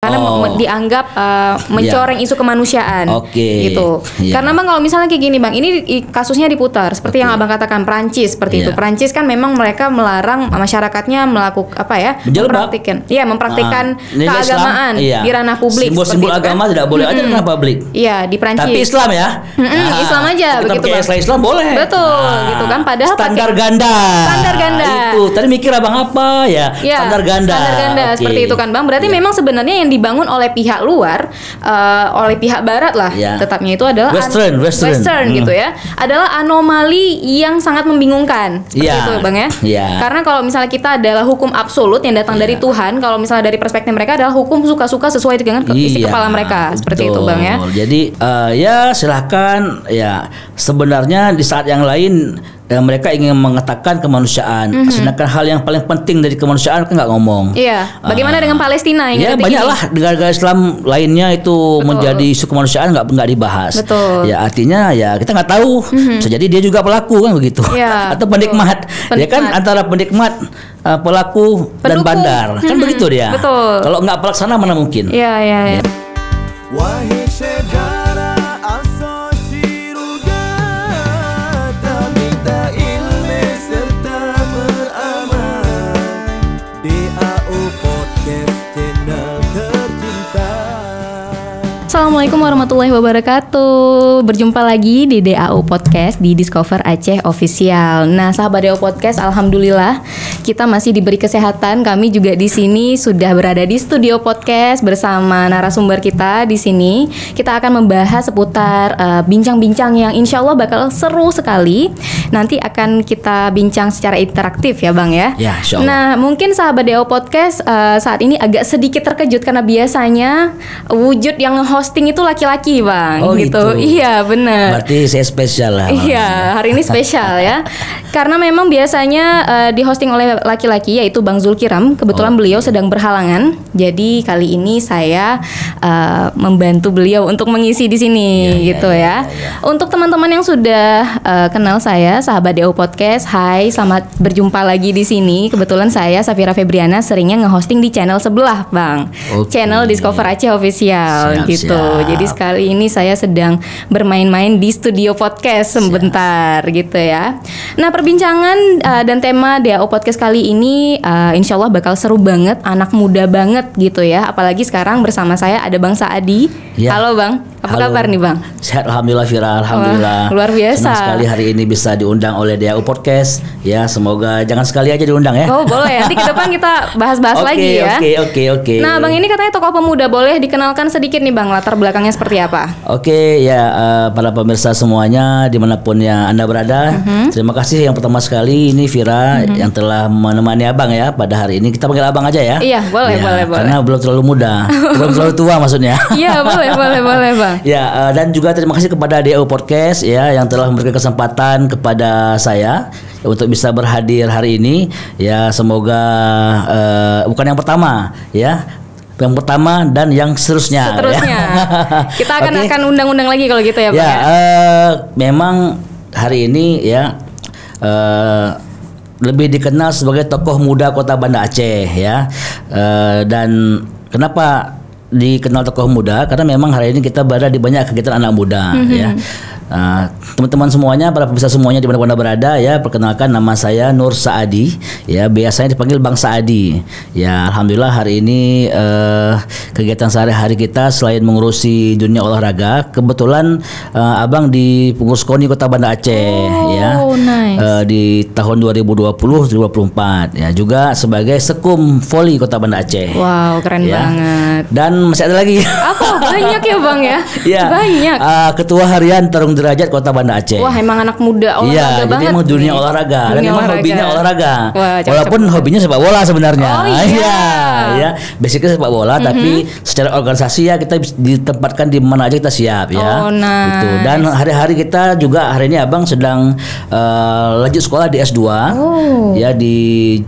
karena dianggap mencoreng isu kemanusiaan. Gitu. Karena Bang kalau misalnya kayak gini Bang, ini kasusnya diputar seperti yang Abang katakan Prancis seperti itu. Prancis kan memang mereka melarang masyarakatnya melakukan mempraktikkan keagamaan di ranah publik. Simbol-simbol agama tidak boleh ada di ranah publik. Iya, di Prancis. Tapi Islam ya. Islam aja kita begitu Bang. Islam boleh. Betul, gitu kan padahal standar ganda. Itu. Tadi mikir Abang apa ya? Standar ganda. Seperti itu kan Bang. Berarti memang sebenarnya yang dibangun oleh pihak luar, oleh pihak barat lah, tetapnya itu adalah Western gitu ya. Adalah anomali yang sangat membingungkan. Seperti itu Bang ya. Karena kalau misalnya kita adalah hukum absolut yang datang dari Tuhan, kalau misalnya dari perspektif mereka adalah hukum suka-suka sesuai dengan isi kepala mereka. Seperti itu Bang ya. Jadi ya silahkan ya, sebenarnya di saat yang lain mereka ingin mengatakan kemanusiaan, sedangkan hal yang paling penting dari kemanusiaan kan nggak ngomong. Bagaimana dengan Palestina? Banyaklah negara-negara Islam lainnya itu menjadi isu kemanusiaan nggak dibahas. Ya artinya ya kita nggak tahu, bisa jadi dia juga pelaku kan begitu, atau penikmat. Ya kan antara penikmat, pelaku dan bandar kan begitu dia. Kalau nggak pelaksana mana mungkin? Wahai segala asasi surga, minta ilmu serta beramal. DAO Podcast channel tercinta. Assalamualaikum warahmatullahi wabarakatuh. Berjumpa lagi di DAO Podcast di Discover Aceh Official. Nah, sahabat DAO Podcast, alhamdulillah kita masih diberi kesehatan. Kami juga di sini sudah berada di studio podcast bersama narasumber kita di sini. Kita akan membahas seputar bincang-bincang yang insya Allah bakal seru sekali. Nanti akan kita bincang secara interaktif ya Bang ya. Insya Allah. Nah, mungkin sahabat DAO Podcast saat ini agak sedikit terkejut karena biasanya wujud yang hosting itu laki-laki Bang. Gitu. Iya benar. Berarti saya spesial lah. Iya, hari ini spesial ya. Karena memang biasanya di hosting oleh laki-laki yaitu Bang Zulkiram. Kebetulan beliau sedang berhalangan. Jadi kali ini saya membantu beliau untuk mengisi di sini gitu ya. Untuk teman-teman yang sudah kenal saya, sahabat DAO Podcast, hai, selamat berjumpa lagi di sini. Kebetulan saya Safira Febriana seringnya nge-hosting di channel sebelah, Bang. Channel Discover Aceh Official gitu. Jadi sekali ini saya sedang bermain-main di studio podcast sebentar gitu ya. Nah, perbincangan dan tema DAO Podcast kali ini insya Allah bakal seru banget, anak muda banget gitu ya. Apalagi sekarang bersama saya ada Bang Saadi. Halo Bang, apa kabar nih Bang? Sehat alhamdulillah Fira, alhamdulillah. Wah, luar biasa. Senang sekali hari ini bisa diundang oleh DAO Podcast. Ya, semoga jangan sekali aja diundang ya. Oh, boleh. Nanti ke depan kita bahas-bahas lagi ya. Oke. Nah, Bang ini katanya tokoh pemuda, boleh dikenalkan sedikit nih Bang, latar belakangnya seperti apa? Para pemirsa semuanya dimanapun yang Anda berada, terima kasih yang pertama sekali ini Fira yang telah menemani Abang ya pada hari ini. Kita panggil Abang aja ya. Iya, boleh. Karena belum terlalu muda, belum terlalu tua maksudnya. Iya, boleh Bang. Dan juga terima kasih kepada DAO Podcast ya yang telah memberikan kesempatan kepada saya untuk bisa berhadir hari ini. Ya, semoga bukan yang pertama ya. Yang pertama dan yang seterusnya. Ya. Kita akan undang-undang lagi kalau gitu ya Pak. Memang hari ini ya lebih dikenal sebagai tokoh muda Kota Banda Aceh ya. Dan kenapa dikenal tokoh muda? Karena memang hari ini kita berada di banyak kegiatan anak muda ya. Teman-teman semuanya, para pemirsa semuanya di mana-mana berada ya, perkenalkan nama saya Nur Saadi ya, biasanya dipanggil Bang Saadi ya. Alhamdulillah hari ini kegiatan sehari-hari kita selain mengurusi dunia olahraga, kebetulan Abang di pengurus KONI Kota Banda Aceh di tahun 2020-2024 ya, juga sebagai Sekum Voli Kota Banda Aceh. Wow, keren banget. Dan masih ada lagi. Apa? Banyak ya Bang ya? Banyak. Ketua Harian Tarung Derajat Kota Banda Aceh. Wah, emang anak muda olahraga banget. Jadi emang dunia olahraga dan emang hobinya olahraga. Wah, walaupun hobinya sepak bola sebenarnya. Iya. Basicnya sepak bola, tapi secara organisasi ya kita ditempatkan di mana aja kita siap ya. Gitu. Dan hari-hari kita juga hari ini Abang sedang lanjut sekolah di S2 ya, di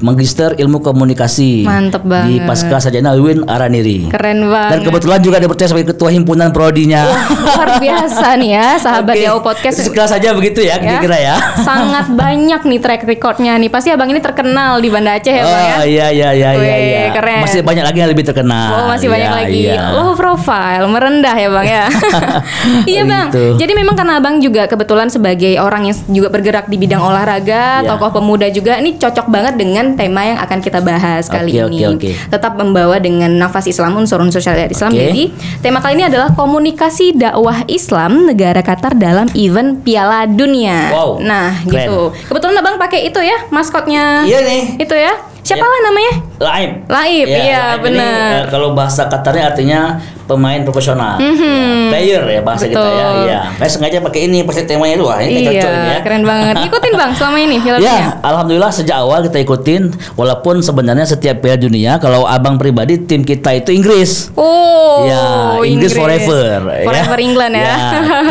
Magister Ilmu Komunikasi. Mantep banget. Di Pasca Sarjana Win Araniri. Keren banget. Dan kebetulan juga dipercaya sebagai ketua himpunan prodinya. Luar biasa nih ya, sahabat DAO Podcast. Sekelas saja begitu ya kira-kira ya. Sangat banyak nih track recordnya nih. Pasti abang ini terkenal di Banda Aceh ya bang ya. Oh iya. Wih, keren. Masih banyak lagi yang lebih terkenal. Oh masih banyak lagi. Low profile, merendah ya bang ya. Iya bang. Jadi memang karena abang juga kebetulan sebagai orang yang juga bergerak di bidang olahraga, tokoh pemuda juga, ini cocok banget dengan tema yang akan kita bahas kali ini. Tetap membawa dengan nafas Islam, unsur-unsur syariat Islam. Jadi tema kali ini adalah komunikasi dakwah Islam negara Qatar dalam event Piala Dunia. Wow, nah keren. gitu. Kebetulan abang pakai itu ya maskotnya. Iya nih. Itu ya. Siapa lah namanya? Laib, iya benar. Kalau bahasa Qatarnya artinya pemain profesional, player ya bahasa kita ya. Iya. Saya sengaja pakai ini pasti temanya itu, wah ini cocok ini ya. Keren banget. Ikutin bang selama ini Piala Dunia. Ya, alhamdulillah sejak awal kita ikutin. Walaupun sebenarnya setiap Piala Dunia, kalau abang pribadi tim kita itu Inggris. Oh, ya Inggris forever. Forever ya. England ya.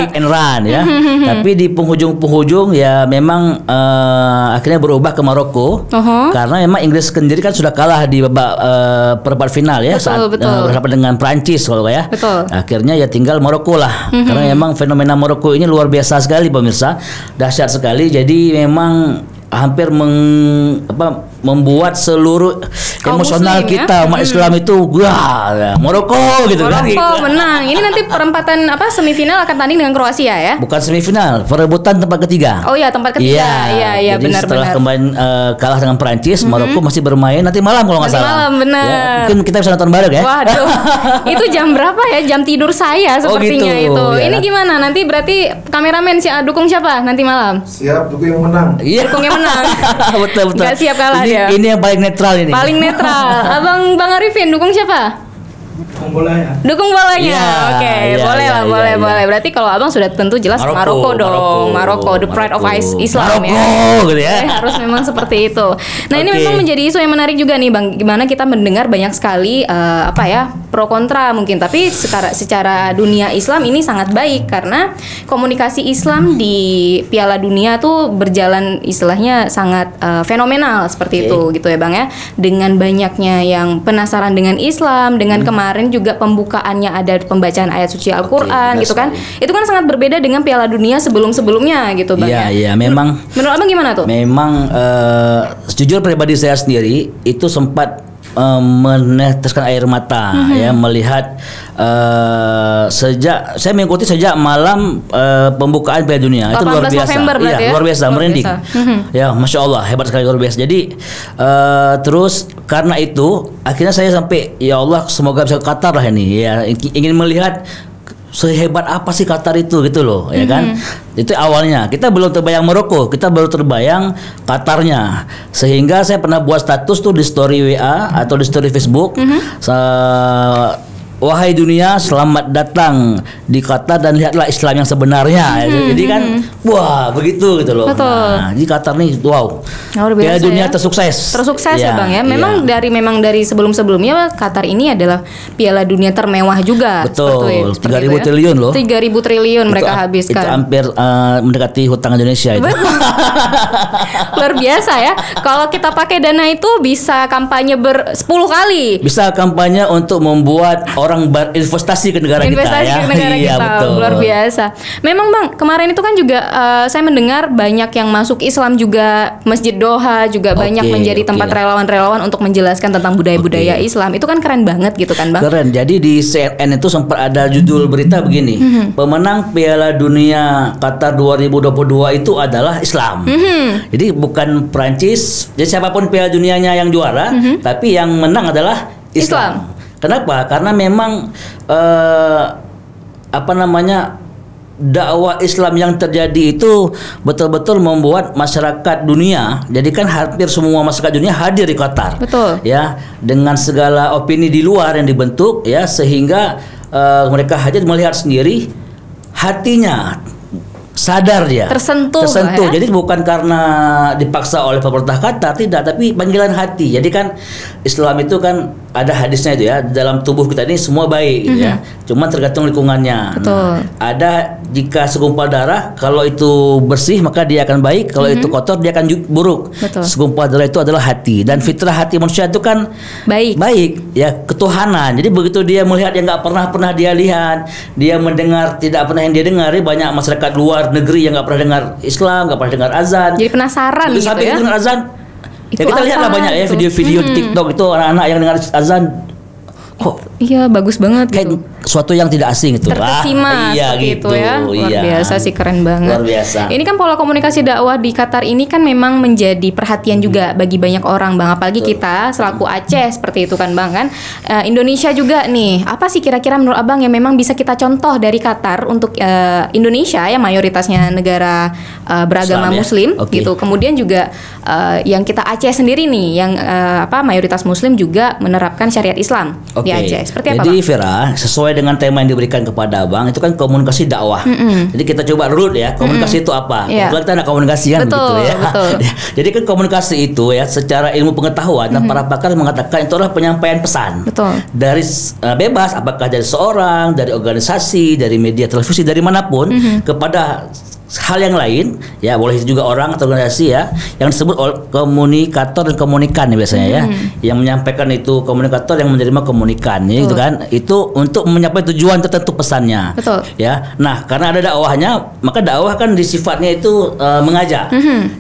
Kick and run ya. Tapi di penghujung ya memang akhirnya berubah ke Maroko karena memang Inggris sendiri kan sudah kalah di babak perempat final ya saat berhadapan dengan Prancis kalau ya. Akhirnya ya tinggal Maroko lah. Karena memang fenomena Maroko ini luar biasa sekali pemirsa, dahsyat sekali. Jadi memang hampir membuat seluruh emosional Muslim, kita umat Islam itu Maroko gitu kan. Maroko menang. Ini nanti perempatan semifinal akan tanding dengan Kroasia ya? Bukan semifinal, perebutan tempat ketiga. Oh iya, tempat ketiga. Iya, jadi benar. Setelah kemarin kalah dengan Perancis, Maroko masih bermain nanti malam kalau nggak salah. Nanti malam, benar. Ya, mungkin kita bisa nonton bareng ya. Waduh. Itu jam berapa ya? Jam tidur saya sepertinya gitu, itu. ya. Ini gimana? Nanti berarti kameramen dukung siapa nanti malam? Siap, dukung yang menang. Iya. Dukung yang menang. betul. Nggak siap kalah dia. Ini yang paling netral ini. Paling netral. Bang Arifin dukung siapa? Dukung bolanya. Ya, Oke, boleh. Berarti kalau abang sudah tentu jelas Maroko dong. Maroko, the pride of Islam Maroko, ya. Gitu ya. Harus memang seperti itu. Nah, ini memang menjadi isu yang menarik juga nih, Bang. Gimana kita mendengar banyak sekali pro kontra mungkin, tapi secara dunia Islam ini sangat baik karena komunikasi Islam di Piala Dunia tuh berjalan istilahnya sangat fenomenal seperti itu gitu ya, Bang ya. Dengan banyaknya yang penasaran dengan Islam, dengan kemarin juga pembukaannya ada pembacaan ayat suci Al-Qur'an gitu kan. Itu kan sangat berbeda dengan Piala Dunia sebelum-sebelumnya gitu, Bang. Iya, memang. Menurut Abang gimana tuh? Memang jujur pribadi saya sendiri itu sempat meneteskan air mata ya melihat saya mengikuti sejak malam pembukaan Piala Dunia. Itu luar biasa. Ya, luar biasa, merinding. Ya, Masya Allah, hebat sekali, luar biasa. Jadi terus karena itu akhirnya saya sampai ya Allah semoga bisa ke Qatar lah ini ya, ingin melihat sehebat apa sih Qatar itu gitu loh ya kan. Itu awalnya kita belum terbayang Maroko, kita baru terbayang Qatarnya, sehingga saya pernah buat status tuh di story WA atau di story Facebook, wahai dunia, selamat datang di Qatar dan lihatlah Islam yang sebenarnya. Jadi kan, wah begitu gitu loh. Nah, di Qatar nih, wow, Piala Dunia tersukses ya Bang ya. Memang dari sebelum-sebelumnya Qatar ini adalah Piala Dunia termewah juga. Betul, 3.000 triliun loh. 3.000 triliun mereka habiskan. Itu hampir mendekati hutang Indonesia itu. Luar biasa ya. Kalau kita pakai dana itu bisa kampanye 10 kali. Bisa kampanye untuk membuat orang berinvestasi ke negara kita ya. Iya, betul. Luar biasa. Memang Bang, kemarin itu kan juga saya mendengar banyak yang masuk Islam juga, Masjid Doha juga banyak menjadi tempat relawan-relawan untuk menjelaskan tentang budaya-budaya Islam. Itu kan keren banget gitu kan Bang? Keren. Jadi di CNN itu sempat ada judul berita begini, pemenang Piala Dunia Qatar 2022 itu adalah Islam. Jadi bukan Prancis, jadi siapapun Piala Dunianya yang juara, tapi yang menang adalah Islam. Kenapa? Karena memang dakwah Islam yang terjadi itu betul-betul membuat masyarakat dunia. Jadi kan hampir semua masyarakat dunia hadir di Qatar. Betul. Ya, dengan segala opini di luar yang dibentuk ya, sehingga mereka hadir melihat sendiri, hatinya sadar dia tersentuh ya? Jadi bukan karena dipaksa oleh pemerintah Qatar, tidak, tapi panggilan hati. Jadi kan Islam itu kan ada hadisnya itu ya, dalam tubuh kita ini semua baik gitu ya. Cuma tergantung lingkungannya. Betul. Nah, ada jika segumpal darah, kalau itu bersih maka dia akan baik, kalau itu kotor dia akan buruk. Betul. Segumpal darah itu adalah hati, dan fitrah hati manusia itu kan baik ya, ketuhanan. Jadi begitu dia melihat yang nggak pernah dia lihat, dia mendengar tidak pernah yang dia dengar. Banyak masyarakat luar negeri yang nggak pernah dengar Islam, nggak pernah dengar azan. Jadi penasaran gitu sampai ya. dengar azan. Itu Ya kita lihatlah banyak ya video-video di TikTok itu anak-anak yang dengar azan. Kok Iya, bagus banget kayak gitu. suatu yang tidak asing itu. Terkesima Iya seperti gitu. itu ya. Luar Iya. biasa sih, keren banget. Luar biasa. Ini kan pola komunikasi dakwah di Qatar ini kan memang menjadi perhatian juga bagi banyak orang, Bang. Apalagi kita selaku Aceh seperti itu kan, Bang kan. Indonesia juga nih. Apa sih kira-kira menurut Abang yang memang bisa kita contoh dari Qatar untuk Indonesia ya, mayoritasnya negara beragama Islam, ya? Muslim Oke. gitu. Kemudian juga yang kita Aceh sendiri nih yang mayoritas Muslim juga menerapkan syariat Islam di Aceh. Seperti apa, Jadi Bang? Vera, sesuai dengan tema yang diberikan kepada Abang, itu kan komunikasi dakwah. Jadi kita coba root ya, komunikasi itu apa? Iya. Kebetulan kita anak komunikasi kan Betul, begitu ya. betul. Jadi kan komunikasi itu ya, secara ilmu pengetahuan, dan para pakar mengatakan itu adalah penyampaian pesan. Betul. Dari bebas, apakah dari seorang, dari organisasi, dari media televisi, dari manapun, kepada hal yang lain ya, boleh juga orang atau organisasi ya, yang disebut komunikator dan komunikan ya biasanya ya, yang menyampaikan itu komunikator, yang menerima komunikan ya, gitu kan, itu untuk menyampaikan tujuan tertentu pesannya. Betul. Ya, nah karena ada dakwahnya, maka dakwah kan di sifatnya itu mengajak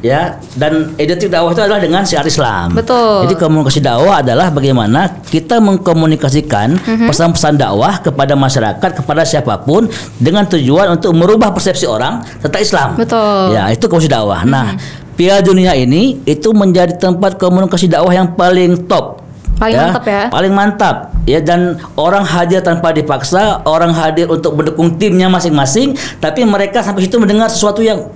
ya, dan identik dakwah itu adalah dengan syiar Islam. Betul. Jadi komunikasi dakwah adalah bagaimana kita mengkomunikasikan pesan-pesan dakwah kepada masyarakat, kepada siapapun, dengan tujuan untuk merubah persepsi orang tentang Islam. Betul. Ya, itu komunikasi dakwah. Nah, Piala Dunia ini itu menjadi tempat komunikasi dakwah yang paling top. Paling mantap ya. Paling mantap ya, dan orang hadir tanpa dipaksa, orang hadir untuk mendukung timnya masing-masing, tapi mereka sampai situ mendengar sesuatu yang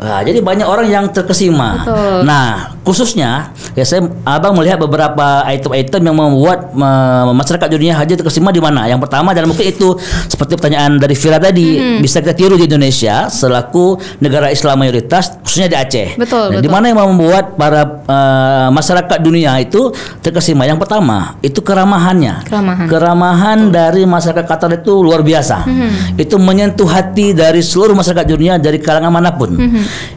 jadi banyak orang yang terkesima. Betul. Nah, khususnya ya, Abang melihat beberapa item-item yang membuat masyarakat dunia hadir terkesima di mana. Yang pertama, dan mungkin itu seperti pertanyaan dari Vira tadi, bisa kita tiru di Indonesia selaku negara Islam mayoritas, khususnya di Aceh. Betul, Nah, betul. di mana yang membuat para masyarakat dunia itu terkesima? Yang pertama, itu keramahannya. Keramahan dari masyarakat Qatar itu luar biasa. Itu menyentuh hati dari seluruh masyarakat dunia, dari kalangan manapun.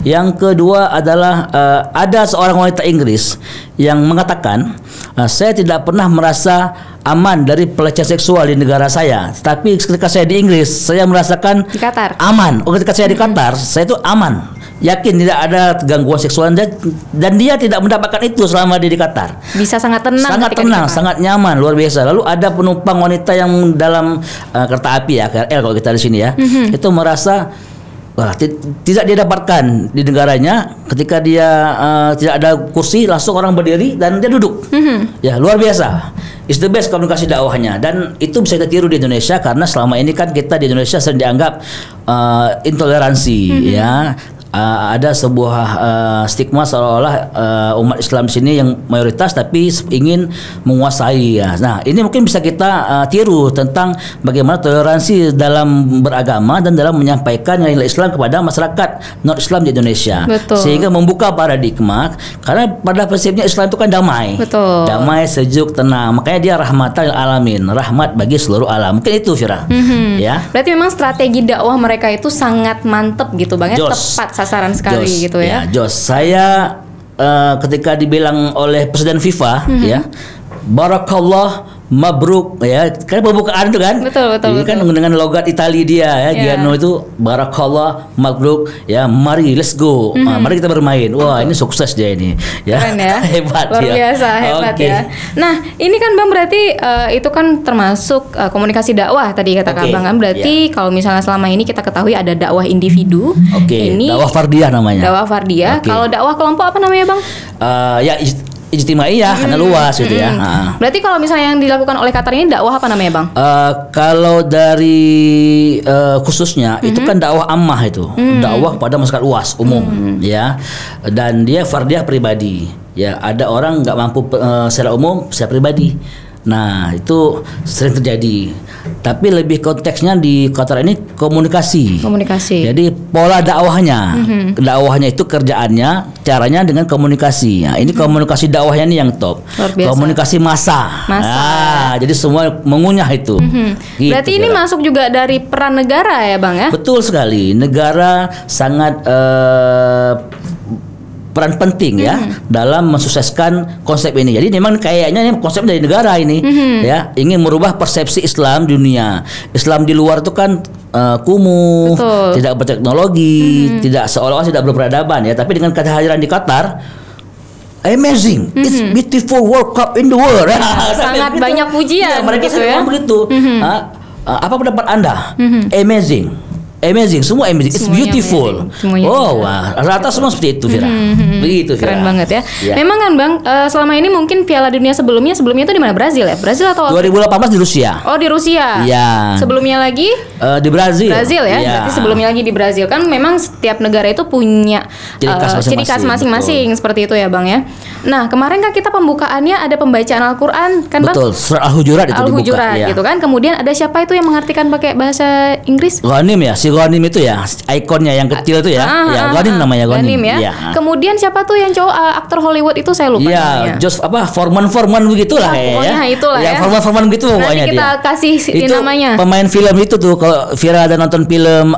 Yang kedua adalah ada seorang wanita Inggris yang mengatakan, saya tidak pernah merasa aman dari pelecehan seksual di negara saya, tapi ketika saya di Inggris saya merasakan Di Qatar. aman. Ketika saya di Qatar, saya itu aman, yakin tidak ada gangguan seksual, dan dia tidak mendapatkan itu selama dia di Qatar. Bisa sangat tenang. Sangat ketika tenang, di Qatar. sangat nyaman, luar biasa. Lalu ada penumpang wanita yang dalam kereta api ya, KRL kalau kita di sini ya, itu merasa tidak dia dapatkan di negaranya. Ketika dia tidak ada kursi, langsung orang berdiri dan dia duduk. Ya, luar biasa. It's the best komunikasi dakwahnya, dan itu bisa kita tiru di Indonesia, karena selama ini kan kita di Indonesia sering dianggap intoleransi ya. Ada sebuah stigma seolah-olah umat Islam sini yang mayoritas tapi ingin menguasai ya. Nah, ini mungkin bisa kita tiru tentang bagaimana toleransi dalam beragama dan dalam menyampaikan nilai Islam kepada masyarakat non Islam di Indonesia. Betul. Sehingga membuka paradigma, karena pada prinsipnya Islam itu kan damai. Betul. Damai, sejuk, tenang. Makanya dia rahmatan lil alamin, rahmat bagi seluruh alam. Mungkin itu, Fira. Ya. Berarti memang strategi dakwah mereka itu sangat mantep gitu, Bang. Ya, Jos. tepat sasaran sekali Jos, gitu ya. Jos, saya ketika dibilang oleh Presiden FIFA ya, Barakallah Mabruk ya, kan pembukaan itu kan. Betul, betul, Ini kan betul. dengan logat Italia dia ya, Yeah. Giano itu Barakallah Mabruk ya, mari let's go. Mari kita bermain. Wah, ini sukses dia ini. Ya. Keren ya. Hebat Luar ya. biasa, hebat Oke. ya. Nah, ini kan Bang berarti itu kan termasuk komunikasi dakwah tadi kata Oke, Bang kan. Berarti kalau misalnya selama ini kita ketahui ada dakwah individu. Oke, Ini dakwah fardiyah namanya. dakwah fardiyah. Oke. Kalau dakwah kelompok apa namanya, Bang? Ya ijtimaiyah karena luas gitu ya. Berarti kalau misalnya yang dilakukan oleh Qatar ini dakwah apa namanya, Bang? Kalau dari khususnya itu kan dakwah ammah itu, dakwah pada masyarakat luas umum ya, dan dia fardiyah pribadi ya. Ada orang nggak mampu secara umum, secara pribadi. Nah, itu sering terjadi. Tapi lebih konteksnya di Qatar ini komunikasi. Komunikasi. Jadi pola dakwahnya, dakwahnya itu kerjaannya, caranya dengan komunikasi. Nah, ini komunikasi dakwahnya ini yang top. Luar biasa. Komunikasi massa. Nah, jadi semua mengunyah itu. Gitu, Berarti ini kira. masuk juga dari peran negara ya Bang ya? Betul sekali. Negara sangat peran penting ya dalam mensukseskan konsep ini. Jadi memang kayaknya ini konsep dari negara ini ya, ingin merubah persepsi Islam dunia. Islam di luar itu kan kumuh, Betul. tidak berteknologi, tidak seolah-olah tidak berperadaban ya. Tapi dengan kehadiran di Qatar, amazing, it's beautiful World Cup in the world. sangat banyak pujian Ya, mereka gitu sering ya. ngomong begitu. Apa pendapat Anda? Amazing. Amazing, semua amazing. It's Semuanya beautiful. amazing. Semuanya Oh, wah, rata semua seperti itu, Vira. Begitu, Vira. Keren banget ya. Ya. Memang kan Bang, selama ini mungkin Piala Dunia sebelumnya itu di mana? Brazil ya? Brazil atau 2018 di Rusia. Oh, di Rusia. Iya. Sebelumnya lagi Di Brazil. Brazil ya. Iya. Berarti sebelumnya lagi di Brazil. Kan memang setiap negara itu punya Ciri khas masing-masing, masing-masing seperti itu ya Bang ya. Nah, kemarin kan kita pembukaannya ada pembacaan Al-Qur'an kan Bang? Betul, surat Al-Hujurat itu dibuka. Al-Hujurat Iya. gitu kan. Kemudian ada siapa itu yang mengartikan pakai bahasa Inggris? Ghanim ya, si Ghanim itu ya, ikonnya yang kecil itu ya. Ya, Ghanim namanya Ghanim. ya. Iya. Kemudian siapa tuh yang cowok aktor Hollywood itu saya lupa namanya. Iya, Just Foreman begitulah Ya, kayaknya. pokoknya itulah ya. Foreman begitu Nanti pokoknya kita dia. kasih Itu namanya. pemain film itu tuh, kalau Vira ada nonton film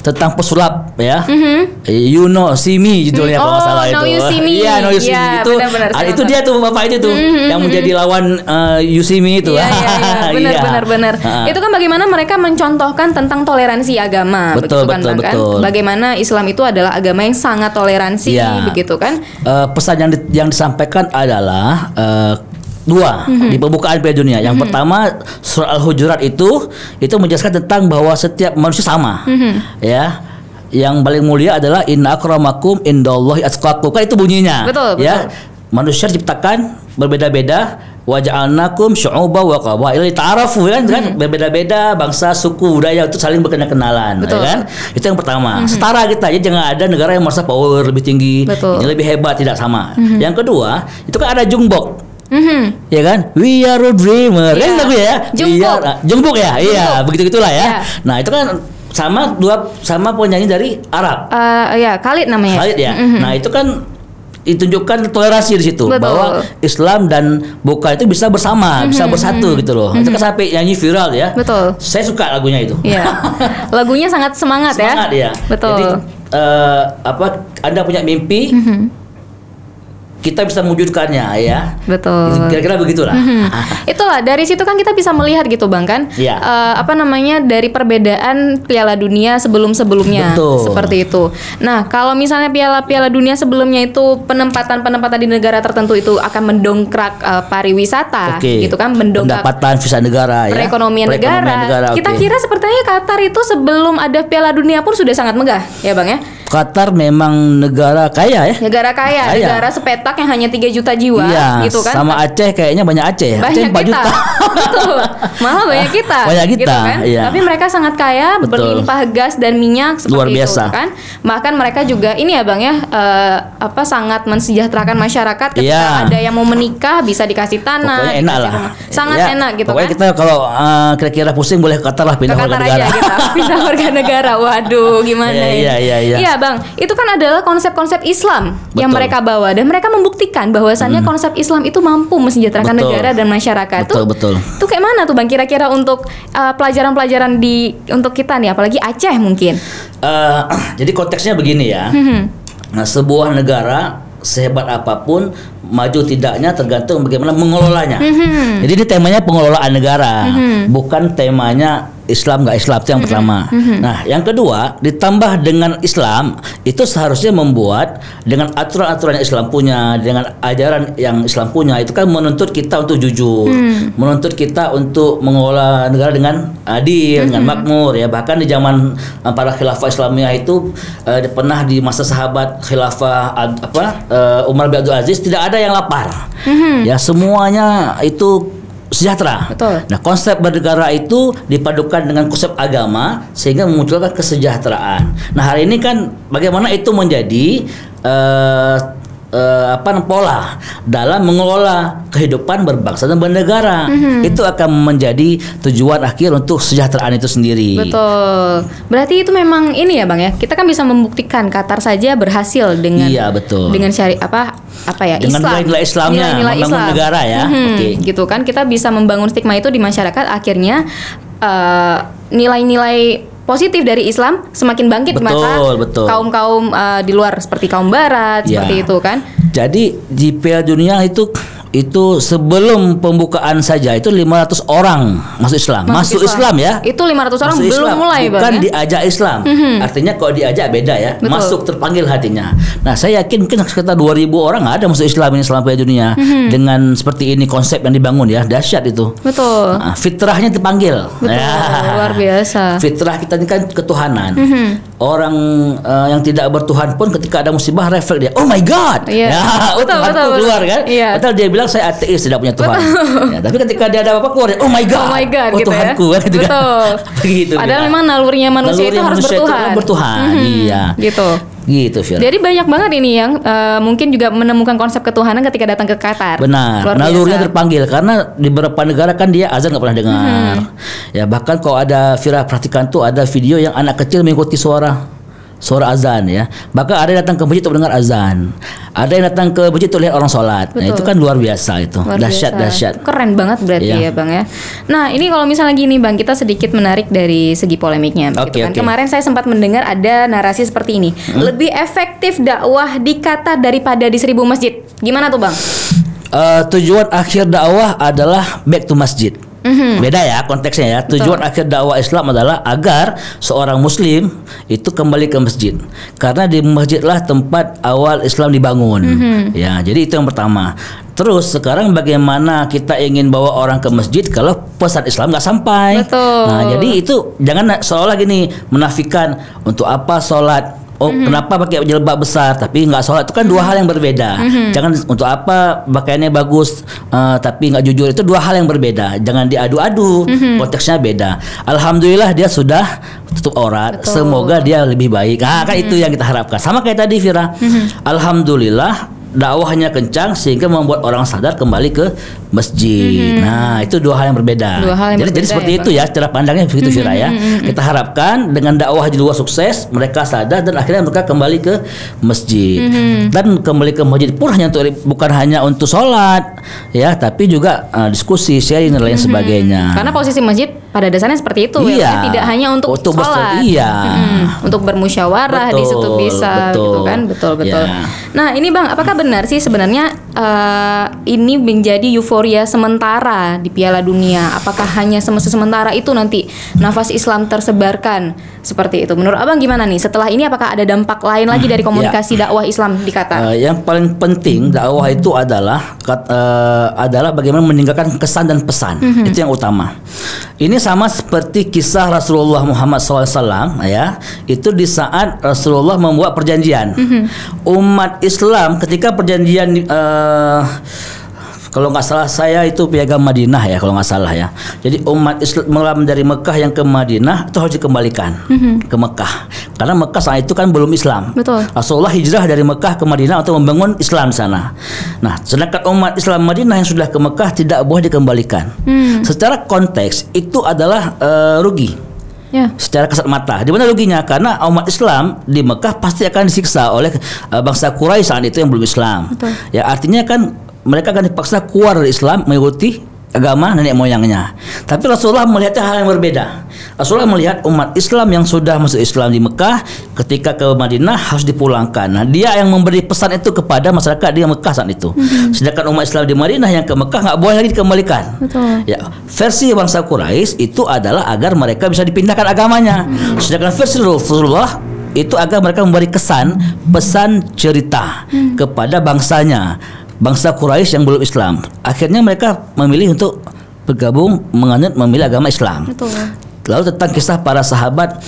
tentang pesulap ya. You Know See Me judulnya kalau nggak salah itu. Now You See Me. Iya, Now You See Me Ya, itu. benar-benar, saya Itu nonton. dia tuh bapak itu tuh yang menjadi lawan You See Me itu. Iya, Iya. benar. Itu kan bagaimana mereka mencontohkan tentang toleransi agama, Betul, begitu kan, Bang, kan? betul. Bagaimana Islam itu adalah agama yang sangat toleransi, Iya. begitu kan? Pesan yang disampaikan adalah dua di pembukaan Piala Dunia. Yang pertama, surah Al-Hujurat itu menjelaskan tentang bahwa setiap manusia sama, ya. Yang paling mulia adalah inna akramakum indallahi atqakum. Kan itu bunyinya. Betul, ya. Manusia diciptakan berbeda-beda, wa ja'alnakum syu'uban wa qabaila lita'arafu, kan, berbeda-beda bangsa, suku, budaya untuk saling berkenalan, ya Betul. kan? Itu yang pertama. Setara kita, jadi jangan ada negara yang merasa power lebih tinggi, Betul. ini lebih hebat, tidak sama. Yang kedua, itu kan ada Jungbok. Ya kan? We are a dreamer. Iya. Kan lagu ya? Jungbok. Jungbok ya? Iya, begitu-gitulah ya. Iya. Nah, itu kan sama penyanyi dari Arab. Ya, Khalid namanya. Khalid ya. Nah, itu kan ditunjukkan toleransi di situ, Betul. bahwa Islam dan Buka itu bisa bersama, bisa bersatu gitu loh. Itu kan sampai nyanyi viral ya. Betul. Saya suka lagunya itu. Iya. Lagunya sangat semangat Semangat ya. Betul. Jadi Anda punya mimpi, kita bisa mewujudkannya ya. Betul. Kira-kira begitulah. Itulah dari situ kan kita bisa melihat gitu Bang kan, Iya. Dari perbedaan Piala Dunia sebelumnya Betul. seperti itu. Nah kalau misalnya Piala Dunia sebelumnya itu penempatan di negara tertentu itu akan mendongkrak pariwisata, Oke. gitu kan, mendongkrak Pendapatan visa negara ya. perekonomian negara. Kita oke. kira sepertinya Qatar itu sebelum ada Piala Dunia pun sudah sangat megah, ya Bang ya. Qatar memang negara kaya ya. Negara kaya, Kaya. negara sepetak yang hanya 3 juta jiwa, Iya, gitu kan. sama Aceh kayaknya banyak Aceh. Aceh Banyak 4 kita, juta. betul. Malah banyak kita, Banyak kita, gitu kan? iya. Tapi mereka sangat kaya, Betul. berlimpah gas dan minyak seperti Luar biasa. itu, kan? Bahkan mereka juga ini ya Bang ya, sangat mensejahterakan masyarakat. Ketika Iya. ada yang mau menikah bisa dikasih tanah, Pokoknya enak dikasih lah. rumah. Sangat Ya, enak gitu pokoknya kan. kita kalau kira-kira pusing boleh ke Qatar lah, Ke pindah warga Qatar negara. aja kita pindah warga negara. Waduh, gimana ini? Iya. Bang, itu kan adalah konsep-konsep Islam yang Betul. mereka bawa dan mereka membuktikan bahwasannya konsep Islam itu mampu mensejahterakan Betul. negara dan masyarakat. Betul. Itu kayak mana tuh Bang kira-kira untuk pelajaran-pelajaran untuk kita nih, apalagi Aceh mungkin. Jadi konteksnya begini ya. Nah, sebuah negara sehebat apapun, maju tidaknya tergantung bagaimana mengelolanya. Jadi ini temanya pengelolaan negara, bukan temanya Islam nggak Islam, itu yang pertama. Nah, yang kedua, ditambah dengan Islam itu seharusnya membuat dengan aturan-aturan yang Islam punya, dengan ajaran yang Islam punya, itu kan menuntut kita untuk jujur, menuntut kita untuk mengelola negara dengan adil, dengan makmur ya. Bahkan di zaman para khilafah Islamiyah itu pernah di masa sahabat khilafah Umar bin Abdul Aziz tidak ada yang lapar. Ya, semuanya itu sejahtera. Betul. Nah, konsep bernegara itu dipadukan dengan konsep agama sehingga memunculkan kesejahteraan. Nah, hari ini kan bagaimana itu menjadi pola dalam mengelola kehidupan berbangsa dan bernegara. Itu akan menjadi tujuan akhir untuk kesejahteraan itu sendiri. Betul. Berarti itu memang ini ya Bang ya. Kita kan bisa membuktikan Qatar saja berhasil dengan dengan dengan nilai-nilai Islamnya membangun negara ya. Gitu kan, kita bisa membangun stigma itu di masyarakat, akhirnya nilai-nilai positif dari Islam semakin bangkit di mata kaum-kaum di luar seperti kaum barat seperti itu kan. Jadi di Piala Dunia itu sebelum pembukaan saja itu 500 orang masuk Islam. Masuk Islam ya. Itu 500 orang masuk belum Islam, mulai bukan Bang, diajak Islam. Artinya kalau diajak beda ya. Betul. Masuk terpanggil hatinya. Nah, saya yakin mungkin sekitar 2000 orang ada masuk Islam ini selama Piala Dunia dengan seperti ini konsep yang dibangun ya. Dahsyat itu. Betul. Nah, fitrahnya dipanggil. Betul. Luar biasa. Fitrah kita ini kan ketuhanan. Orang yang tidak bertuhan pun ketika ada musibah refleks dia, oh my God, betul, keluar kan. Padahal dia bilang saya ateis, tidak punya Tuhan. Ya, tapi ketika dia ada apa-apa keluar, oh my God, gitu Tuhanku ya. kan, gitu betul. Kan. Begitu. Padahal memang nalurinya manusia itu harus bertuhan. Iya. Gitu, Fira. Jadi banyak banget ini yang mungkin juga menemukan konsep ketuhanan ketika datang ke Qatar. Benar. Nalurinya terpanggil karena di beberapa negara kan dia azan nggak pernah dengar. Ya bahkan kalau ada Fira perhatikan tuh ada video yang anak kecil mengikuti suara azan ya. Bahkan ada yang datang ke masjid untuk mendengar azan. Ada yang datang ke masjid untuk lihat orang sholat. Nah, itu kan luar biasa itu. Dahsyat. Keren banget berarti ya Bang ya. Nah, ini kalau misalnya gini Bang, kita sedikit menarik dari segi polemiknya gitu kan. Kemarin saya sempat mendengar ada narasi seperti ini. Lebih efektif dakwah di Qatar daripada di 1000 masjid. Gimana tuh Bang? Tujuan akhir dakwah adalah back to masjid. Beda ya konteksnya ya. Tujuan akhir dakwah Islam adalah agar seorang muslim itu kembali ke masjid. Karena di masjidlah tempat awal Islam dibangun. Ya, jadi itu yang pertama. Terus sekarang bagaimana kita ingin bawa orang ke masjid kalau pesan Islam nggak sampai? Betul. Nah, jadi itu jangan seolah gini menafikan untuk apa sholat. Kenapa pakai jilbab besar tapi nggak sholat? Itu kan dua hal yang berbeda. Jangan untuk apa pakaiannya bagus tapi nggak jujur, itu dua hal yang berbeda. Jangan diadu-adu, konteksnya beda. Alhamdulillah dia sudah tutup aurat. Semoga dia lebih baik. Kan itu yang kita harapkan. Sama kayak tadi Fira. Alhamdulillah dakwahnya kencang sehingga membuat orang sadar kembali ke masjid. Nah, itu dua hal yang berbeda. Jadi seperti itu ya cara pandangnya begitu Fira ya. Kita harapkan dengan dakwah di luar sukses, mereka sadar dan akhirnya mereka kembali ke masjid. Dan kembali ke masjid pun bukan hanya untuk sholat ya, tapi juga diskusi, sharing dan lain sebagainya. Karena posisi masjid pada dasarnya seperti itu ya, tidak hanya untuk sholat. Untuk bermusyawarah di situ bisa gitu kan. Betul. Nah, ini Bang, apakah benar sih sebenarnya ini menjadi euforia sementara di Piala Dunia? Apakah hanya sementara itu nanti nafas Islam tersebarkan seperti itu? Menurut Abang gimana nih? Setelah ini apakah ada dampak lain lagi dari komunikasi dakwah Islam di Qatar? Yang paling penting dakwah itu adalah bagaimana meninggalkan kesan dan pesan. Itu yang utama. Ini sama seperti kisah Rasulullah Muhammad SAW ya. Itu di saat Rasulullah membuat perjanjian. Umat Islam ketika perjanjian kalau nggak salah saya itu piagam Madinah ya, kalau nggak salah ya. Jadi umat Islam dari Mekah yang ke Madinah itu harus dikembalikan ke Mekah. Karena Mekah saat itu kan belum Islam. Betul. Rasulullah hijrah dari Mekah ke Madinah untuk membangun Islam di sana. Nah, sedangkan umat Islam Madinah yang sudah ke Mekah tidak boleh dikembalikan. Secara konteks itu adalah rugi. Secara kasat mata. Di mana ruginya? Karena umat Islam di Mekah pasti akan disiksa oleh bangsa Quraisy saat itu yang belum Islam. Betul. Ya, artinya kan mereka akan dipaksa keluar dari Islam mengikuti agama nenek moyangnya. Tapi Rasulullah melihatnya hal yang berbeda. Rasulullah melihat umat Islam yang sudah masuk Islam di Mekah ketika ke Madinah harus dipulangkan. Nah, dia yang memberi pesan itu kepada masyarakat di Mekah saat itu. Sedangkan umat Islam di Madinah yang ke Mekah nggak boleh lagi dikembalikan. Betul. Ya, versi bangsa Quraisy itu adalah agar mereka bisa dipindahkan agamanya. Sedangkan versi Rasulullah itu agar mereka memberi kesan, pesan, cerita kepada bangsanya. Bangsa Quraisy yang belum Islam. Akhirnya mereka memilih untuk bergabung memilih agama Islam. Betul. Lalu tentang kisah para sahabat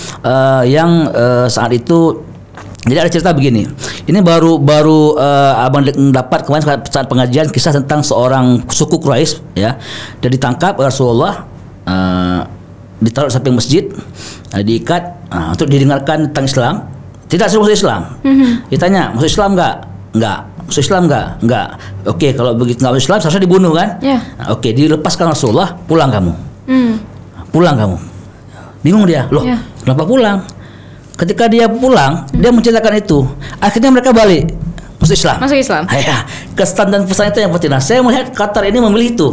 yang saat itu, jadi ada cerita begini. Ini baru abang dapat kemarin saat pengajian kisah tentang seorang suku Quraisy ya. Dia ditangkap Rasulullah, ditaruh di samping masjid, diikat untuk didengarkan tentang Islam. Tidak suruh masuk Islam. Ditanya, masuk Islam enggak? Enggak. Masuk Islam enggak. Oke, kalau begitu enggak masuk Islam seharusnya dibunuh kan? Ya. Oke, dilepaskan Rasulullah, pulang kamu. Pulang kamu. Bingung dia, loh, Ya. kenapa pulang? Ketika dia pulang, dia menceritakan itu. Akhirnya mereka balik masuk Islam. Masuk Islam. Ya, kesan dan pesan itu yang penting. Nah, saya melihat Qatar ini memilih itu.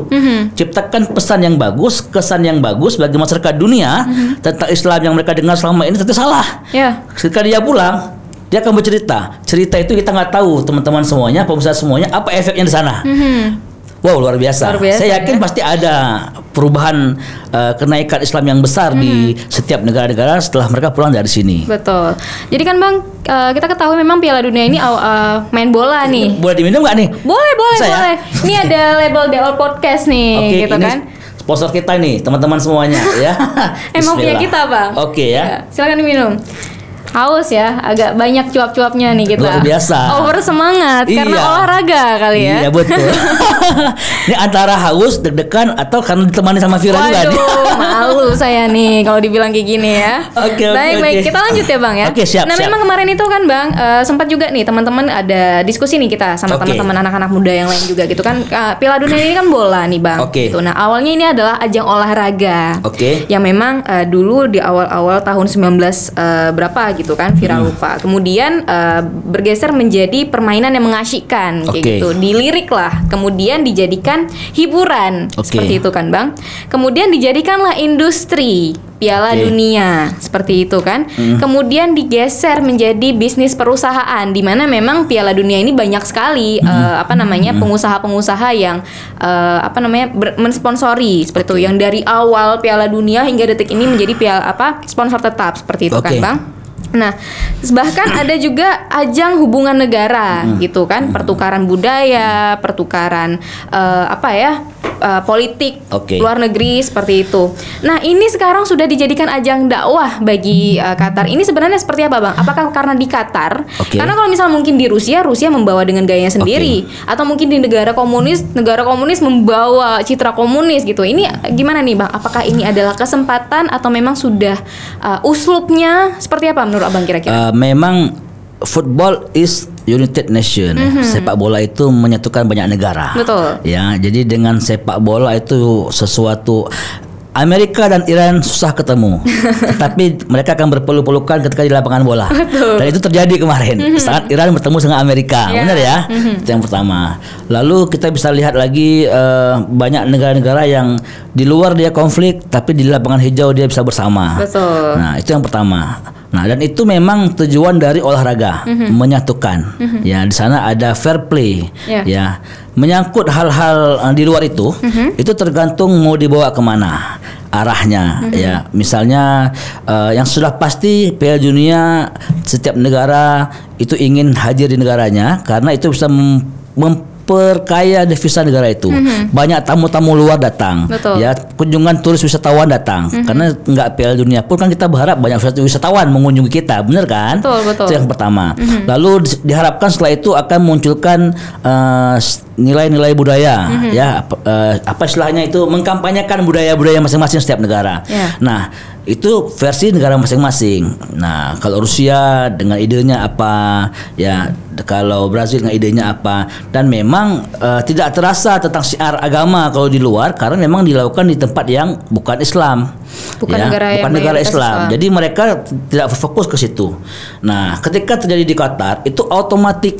Ciptakan pesan yang bagus, kesan yang bagus bagi masyarakat dunia tentang Islam yang mereka dengar selama ini tentu salah. Ya. Ketika dia pulang, dia akan bercerita. Cerita itu kita nggak tahu, teman-teman semuanya, pemirsa semuanya, apa efeknya di sana. Wow, luar biasa. Luar biasa, Saya yakin ya. pasti ada perubahan kenaikan Islam yang besar di setiap negara-negara setelah mereka pulang dari sini. Betul. Jadi kan Bang, kita ketahui memang Piala Dunia ini main bola nih. Boleh diminum nggak nih? Boleh, Saya? boleh. Ini ada label The All Podcast nih, Oke, gitu ini kan. sponsor kita nih, teman-teman semuanya ya. Emang punya Bismillah. kita, Bang. Oke ya. Silakan diminum. Haus ya, agak banyak cuap-cuapnya nih kita. Luar biasa. Over semangat karena Iya. olahraga kali ya. Iya betul. Ini antara haus, deg-degan atau karena ditemani sama Vira juga. Waduh, malu saya nih kalau dibilang kayak gini ya. Oke, Baik, oke. kita lanjut ya Bang ya. Oke, siap, Nah, siap. memang kemarin itu kan Bang, sempat juga nih teman-teman ada diskusi nih kita sama Oke. teman-teman anak-anak muda yang lain juga gitu kan. Piala Dunia ini kan bola nih Bang. Oke. Gitu. Nah, awalnya ini adalah ajang olahraga. Oke. Yang memang dulu di awal-awal tahun 19 berapa gitu kan, Vira lupa. Kemudian bergeser menjadi permainan yang mengasyikkan kayak Oke. gitu. Dilirik lah, kemudian dijadikan hiburan. Oke. Seperti itu kan Bang. Kemudian dijadikanlah industri Piala Oke. Dunia seperti itu kan. Kemudian digeser menjadi bisnis perusahaan di mana memang Piala Dunia ini banyak sekali pengusaha-pengusaha yang mensponsori seperti itu, yang dari awal Piala Dunia hingga detik ini menjadi sponsor tetap seperti itu kan Oke. Bang. Nah, bahkan ada juga ajang hubungan negara gitu kan, pertukaran budaya, pertukaran politik Oke. luar negeri seperti itu. Nah, ini sekarang sudah dijadikan ajang dakwah bagi Qatar. Ini sebenarnya seperti apa, Bang? Apakah karena di Qatar? Oke. Karena kalau misal mungkin di Rusia membawa dengan gayanya sendiri, atau mungkin di negara komunis membawa citra komunis gitu. Ini gimana nih, Bang? Apakah ini adalah kesempatan atau memang sudah uslubnya seperti apa menurut Abang kira-kira? Memang football is United Nation. Sepak bola itu menyatukan banyak negara. Betul. Ya, jadi dengan sepak bola itu sesuatu Amerika dan Iran susah ketemu, tapi mereka akan berpeluk-pelukan ketika di lapangan bola. Betul. Dan itu terjadi kemarin saat Iran bertemu dengan Amerika, Ya. benar ya? Itu yang pertama. Lalu kita bisa lihat lagi banyak negara-negara yang di luar dia konflik, tapi di lapangan hijau dia bisa bersama. Betul. Nah, itu yang pertama. Nah, dan itu memang tujuan dari olahraga, menyatukan. Ya, di sana ada fair play. Ya. Ya, menyangkut hal-hal di luar itu tergantung mau dibawa kemana arahnya. Ya, misalnya yang sudah pasti Piala Dunia setiap negara itu ingin hadir di negaranya karena itu bisa memperkaya devisa negara itu. Banyak tamu-tamu luar datang. Betul. Ya, kunjungan turis wisatawan datang. Karena nggak Piala Dunia pun kan kita berharap banyak wisatawan mengunjungi kita, benar kan? Betul, betul. Itu yang pertama. Lalu diharapkan setelah itu akan munculkan nilai-nilai budaya, ya apa istilahnya itu, mengkampanyekan budaya-budaya masing-masing setiap negara. Ya. Nah, itu versi negara masing-masing. Nah, kalau Rusia dengan idenya apa, ya kalau Brazil dengan idenya apa, dan memang tidak terasa tentang syiar agama kalau di luar karena memang dilakukan di tempat yang bukan Islam. Bukan negara yang bukan negara mayoritas Islam. Islam. Jadi mereka tidak fokus ke situ. Nah, ketika terjadi di Qatar itu otomatis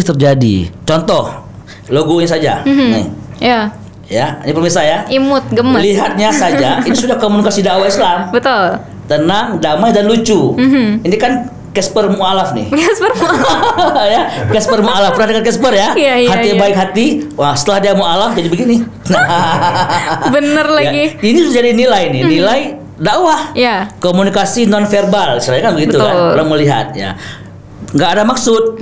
terjadi. Contoh, logonya saja. Nih. Ya, Ya, ini pemirsa ya. imut, gemes. Lihatnya saja, ini sudah komunikasi dakwah Islam. Betul. Tenang, damai dan lucu. Ini kan Casper Mu'alaf nih. Casper Ya, Casper Mu'alaf. Pernah dengar Casper ya? Iya, iya, Hati iya. baik hati. Wah, setelah dia Mu'alaf jadi begini. Bener lagi. Ya, ini sudah jadi nilai nih, nilai dakwah. Ya. Komunikasi non verbal, istilahnya kan begitu. Betul. Kan, orang melihat ya. Nggak ada maksud.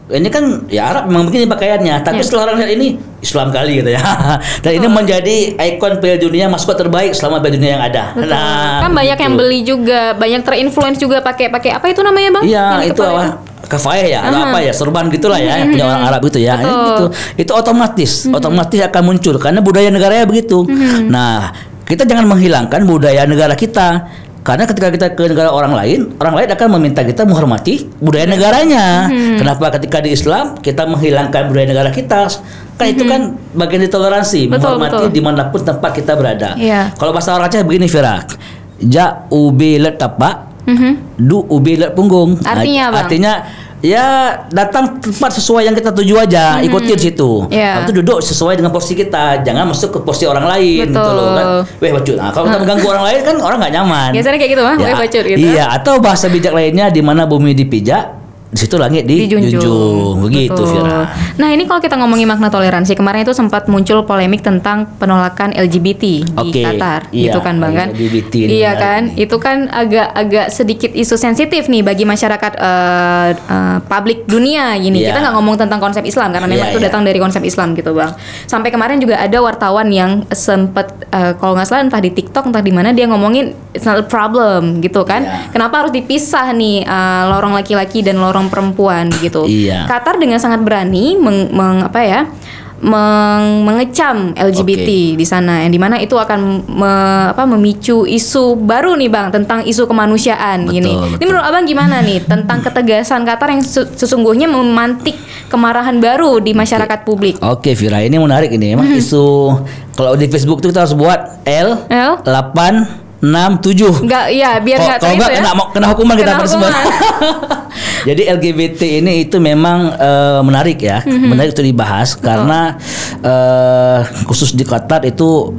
Ini kan ya Arab memang begini pakaiannya, tapi Ya. setelah orang lihat ini Islam kali gitu ya. Dan ini menjadi ikon Piala Dunia, maskot terbaik selama Piala Dunia yang ada. Betul. Nah, Kan banyak begitu. yang beli juga, banyak terinfluence juga pakai apa itu namanya, Bang? Iya, Yang di itu kepala apa? Kafayah ya, atau apa ya, sorban gitulah ya, yang punya orang Arab gitu ya. Betul. Gitu. Itu otomatis akan muncul karena budaya negaranya begitu. Nah, kita jangan menghilangkan budaya negara kita. Karena ketika kita ke negara orang lain akan meminta kita menghormati budaya negaranya. Kenapa ketika di Islam kita menghilangkan budaya negara kita? Kan itu kan bagian dari toleransi, menghormati dimanapun tempat kita berada. Kalau bahasa orang Aceh begini, Fira, ja ubi let tapak, du ubi let punggung. Artinya apa? Artinya ya datang tempat sesuai yang kita tuju aja, ikutin situ. Itu duduk sesuai dengan porsi kita, jangan masuk ke porsi orang lain. Gitu loh kan. Weh bacut. Nah, kalau kita mengganggu orang lain kan orang nggak nyaman. Biasanya kayak gitu mah, weh bacut gitu. Iya, atau bahasa bijak lainnya di mana bumi dipijak, di situ langit dijunjung. Begitu, Fira. Nah, ini kalau kita ngomongin makna toleransi, kemarin itu sempat muncul polemik tentang penolakan LGBT di Qatar, gitu kan Bang kan? Iya kan? Itu kan agak sedikit isu sensitif nih bagi masyarakat publik dunia gini. Kita nggak ngomong tentang konsep Islam karena memang itu datang dari konsep Islam gitu, Bang. Sampai kemarin juga ada wartawan yang sempat kalau nggak salah entah di TikTok entah di mana dia ngomongin it's not a problem gitu kan. Kenapa harus dipisah nih lorong laki-laki dan lorong perempuan gitu. Qatar dengan sangat berani mengecam LGBT di sana, yang dimana itu akan memicu isu baru nih Bang tentang isu kemanusiaan gini. Ini menurut Abang gimana nih tentang ketegasan Qatar yang sesungguhnya memantik kemarahan baru di masyarakat publik? Oke, Fira, ini menarik ini. Emang isu kalau di Facebook itu kita harus buat L867. Enggak, iya biar enggak kalau enggak kena hukuman kita semua. Jadi LGBT ini itu memang menarik ya, menarik untuk dibahas karena khusus di Qatar itu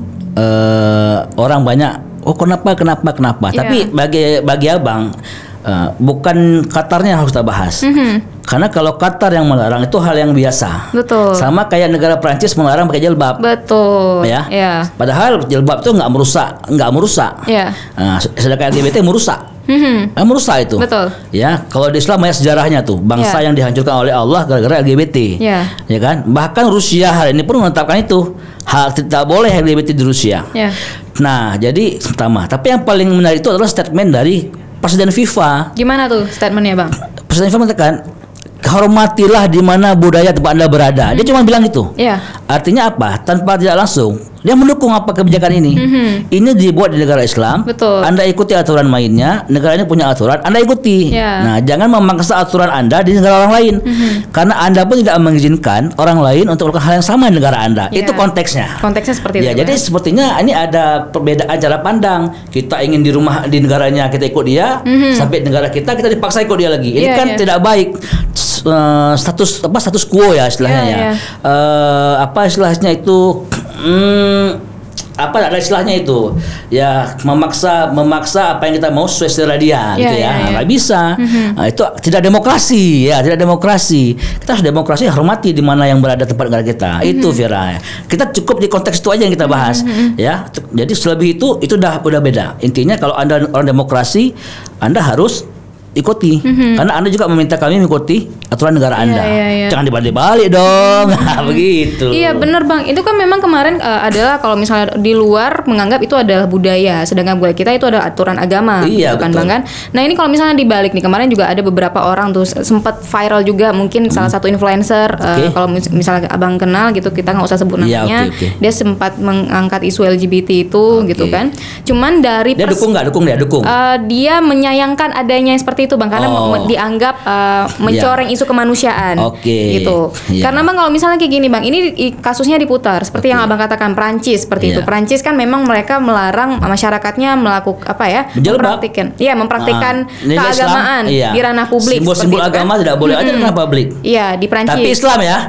orang banyak kenapa. Tapi bagi Abang bukan Qatarnya harus kita bahas. Karena kalau Qatar yang melarang itu hal yang biasa. Betul. Sama kayak negara Prancis melarang pakai jilbab. Betul. Ya. Padahal jilbab itu nggak merusak. Sedangkan LGBT merusak. Merusak itu. Betul. Ya, kalau di Islam banyak sejarahnya tuh, bangsa yang dihancurkan oleh Allah gara-gara LGBT. Ya kan? Bahkan Rusia hari ini pun menetapkan itu. Hal tidak boleh LGBT di Rusia. Nah, jadi pertama, tapi yang paling menarik itu adalah statement dari Presiden FIFA. Gimana tuh statementnya Bang? Presiden FIFA mengatakan, hormatilah di mana budaya tempat Anda berada. Dia cuma bilang itu. Artinya apa? Tanpa tidak langsung dia mendukung apa kebijakan ini. Ini dibuat di negara Islam. Betul. Anda ikuti aturan mainnya. Negara ini punya aturan, Anda ikuti. Nah, jangan memaksa aturan Anda di negara orang lain. Karena Anda pun tidak mengizinkan orang lain untuk melakukan hal yang sama di negara Anda. Itu konteksnya. Konteksnya seperti itu. Jadi sepertinya ini ada perbedaan cara pandang. Kita ingin di rumah di negaranya kita ikut dia, sampai negara kita dipaksa ikut dia lagi. Ini kan tidak baik. Status quo ya istilahnya istilahnya itu ada istilahnya itu ya memaksa apa yang kita mau sesuai selera dia gitu ya. Nggak bisa. Nah, itu tidak demokrasi kita harus demokrasi, hormati di mana yang berada tempat negara kita. Itu Fira, kita cukup di konteks itu aja yang kita bahas ya. Jadi selebih itu udah beda. Intinya kalau Anda orang demokrasi, Anda harus ikuti, karena Anda juga meminta kami mengikuti aturan negara Anda. Jangan dibalik-balik dong. Begitu. Iya benar Bang, itu kan memang kemarin adalah kalau misalnya di luar menganggap itu adalah budaya, sedangkan buat kita itu adalah aturan agama, gitu kan Bang kan. Nah ini kalau misalnya dibalik nih, kemarin juga ada beberapa orang tuh sempat viral juga, mungkin salah satu influencer, kalau misalnya Abang kenal gitu, kita nggak usah sebut namanya, dia sempat mengangkat isu LGBT itu gitu kan. Cuman dari dia dukung. Dia menyayangkan adanya seperti itu Bang, karena dianggap mencoreng isu kemanusiaan gitu. Karena Bang kalau misalnya kayak gini Bang, ini kasusnya diputar seperti yang Abang katakan Prancis seperti itu. Prancis kan memang mereka melarang masyarakatnya melakukan mempraktikkan keagamaan di ranah publik. Simbol-simbol agama tidak boleh aja di ranah publik. Iya, di Prancis. Tapi Islam ya.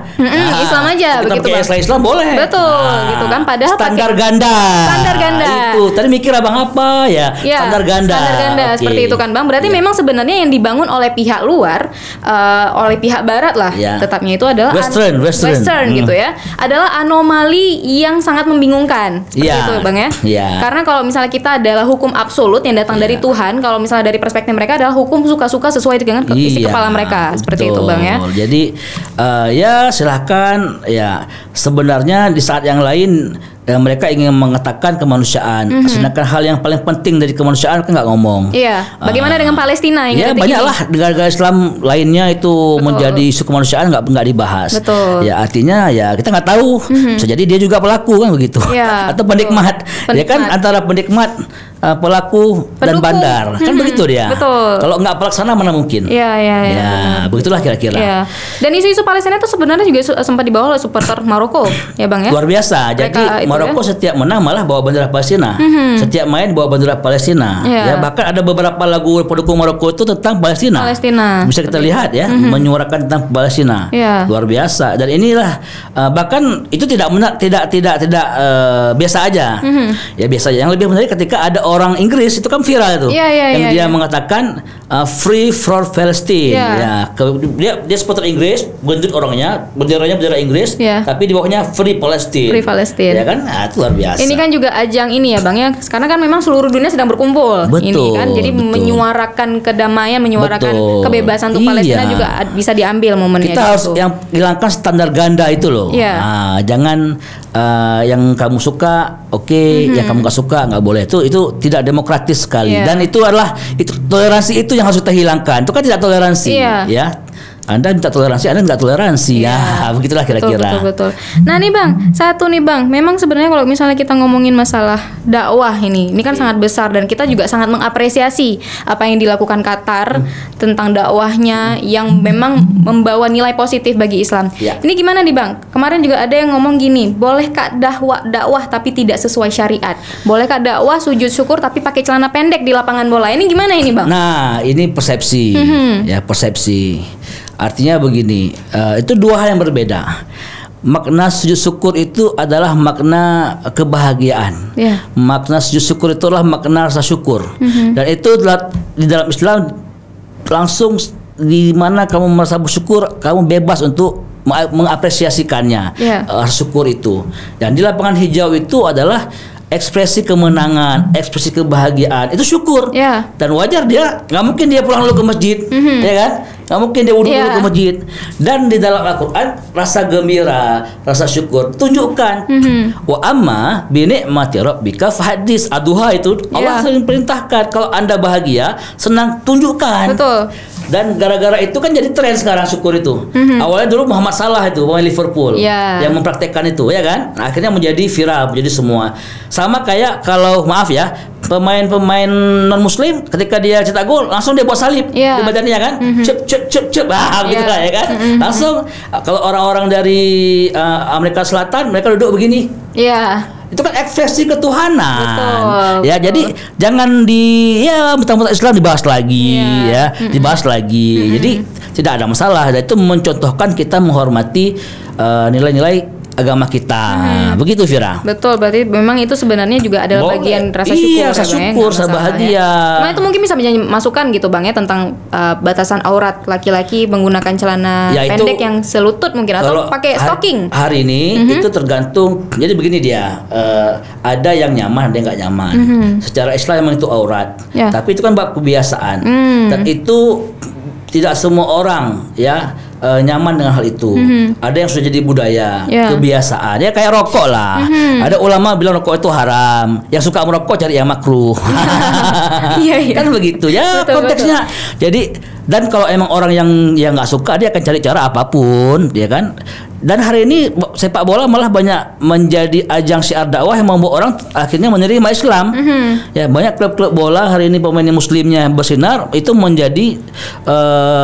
Islam aja begitu Bang. Islam boleh. Betul, gitu kan, padahal standar ganda. Itu tadi mikir Abang apa ya? Standar ganda seperti itu kan Bang. Berarti memang sebenarnya yang dibangun oleh pihak luar, oleh pihak barat lah, tetapnya itu adalah Western gitu ya, adalah anomali yang sangat membingungkan seperti itu Bang ya. Karena kalau misalnya kita adalah hukum absolut yang datang dari Tuhan, kalau misalnya dari perspektif mereka adalah hukum suka-suka sesuai dengan isi kepala mereka, seperti itu Bang ya. Jadi silahkan ya, sebenarnya di saat yang lain mereka ingin mengatakan kemanusiaan, sedangkan hal yang paling penting dari kemanusiaan kan nggak ngomong. Bagaimana dengan Palestina? Banyaklah negara-negara Islam lainnya itu menjadi isu kemanusiaan nggak dibahas. Ya artinya ya kita nggak tahu, bisa jadi dia juga pelaku kan begitu, atau penikmat. Ya kan antara penikmat pelaku dan Pendukung. bandar. Kan begitu dia. Betul. Kalau nggak pelaksana mana mungkin. Iya. Ya, begitulah kira-kira. Iya. Dan isu-isu Palestina itu sebenarnya juga sempat dibawa oleh supporter Maroko, ya Bang ya. Luar biasa. Mereka Jadi itu Maroko setiap menang malah bawa bendera Palestina. Setiap main bawa bendera Palestina. Iya. Ya, bahkan ada beberapa lagu pendukung Maroko itu tentang Palestina. Bisa kita lihat ya, menyuarakan tentang Palestina. Iya. Luar biasa. Dan inilah bahkan itu tidak biasa aja. Ya biasa aja. Yang lebih menarik ketika ada orang Inggris itu kan viral itu. Yang dia mengatakan free for Palestine. Ya, dia supporter Inggris, gendut orangnya, benderanya bendera Inggris, tapi di bawahnya Free Palestine. Free Palestine. Ya kan? Nah, itu luar biasa. Ini kan juga ajang ini ya Bang ya. Sekarang kan memang seluruh dunia sedang berkumpul. Betul, ini kan jadi menyuarakan kedamaian, menyuarakan kebebasan untuk Palestina juga bisa diambil momennya. Kita harus yang hilangkan standar ganda itu loh. Nah, jangan yang kamu suka yang kamu gak suka nggak boleh. Itu tidak demokratis sekali. Dan itu adalah toleransi itu yang harus kita hilangkan. Itu kan tidak toleransi ya. Anda minta toleransi, Anda nggak toleransi ya, begitulah kira-kira. Betul. Nah nih Bang, satu nih Bang, memang sebenarnya kalau misalnya kita ngomongin masalah dakwah ini kan sangat besar dan kita juga sangat mengapresiasi apa yang dilakukan Qatar tentang dakwahnya yang memang membawa nilai positif bagi Islam. Ini gimana nih Bang? Kemarin juga ada yang ngomong gini, bolehkah dakwah tapi tidak sesuai syariat? Bolehkah dakwah sujud syukur tapi pakai celana pendek di lapangan bola? Ini gimana ini Bang? Nah, ini persepsi, ya persepsi. Artinya begini, itu dua hal yang berbeda. Makna sujud syukur itu adalah makna kebahagiaan. Makna sujud syukur itu adalah makna rasa syukur. Dan itu di dalam Islam langsung di mana kamu merasa bersyukur, kamu bebas untuk mengapresiasikannya. Rasa syukur itu. Dan di lapangan hijau itu adalah ekspresi kemenangan, ekspresi kebahagiaan, itu syukur. Dan wajar dia, nggak mungkin dia pulang dulu ke masjid, ya kan? Nggak mungkin dia wudhu dulu ke masjid. Dan di dalam Al-Quran rasa gembira, rasa syukur tunjukkan. Wa amma bi ni'mati rabbika fahaddits. Ad-Duha itu Allah sering perintahkan kalau Anda bahagia, senang, tunjukkan. Betul. Dan gara-gara itu kan jadi tren sekarang syukur itu. Awalnya dulu Muhammad Salah itu pemain Liverpool yang mempraktekkan itu, ya kan? Nah, akhirnya menjadi viral, menjadi semua. Sama kayak kalau maaf ya, pemain-pemain non muslim ketika dia cetak gol langsung dia buat salib di badannya kan, cep gitu lah ya kan. Langsung kalau orang-orang dari Amerika Selatan mereka duduk begini. Itu kan ekspresi ketuhanan. Betul. Ya, jadi jangan mentang-mentang Islam dibahas lagi dibahas lagi. Jadi tidak ada masalah. Dan itu mencontohkan kita menghormati nilai-nilai agama kita. Begitu Vira. Betul, berarti memang itu sebenarnya juga adalah bagian rasa syukur. Iya, rasa syukur, rasa bahagia. Nah, itu mungkin bisa menjadi masukan gitu Bang ya tentang batasan aurat laki-laki menggunakan celana pendek yang selutut mungkin atau pakai stocking. Hari ini itu tergantung. Jadi begini dia, ada yang nyaman, ada yang nggak nyaman. Secara Islam memang itu aurat. Tapi itu kan bab kebiasaan. Dan itu tidak semua orang nyaman dengan hal itu. Ada yang sudah jadi budaya, kebiasaan. Ya kayak rokok lah. Ada ulama bilang rokok itu haram. Yang suka merokok cari yang makruh. Kan begitu ya konteksnya. Jadi dan kalau emang orang yang nggak suka, dia akan cari cara apapun, ya kan. Dan hari ini sepak bola malah banyak menjadi ajang syiar dakwah yang membuat orang akhirnya menerima Islam. Ya, banyak klub-klub bola hari ini pemain muslimnya bersinar, itu menjadi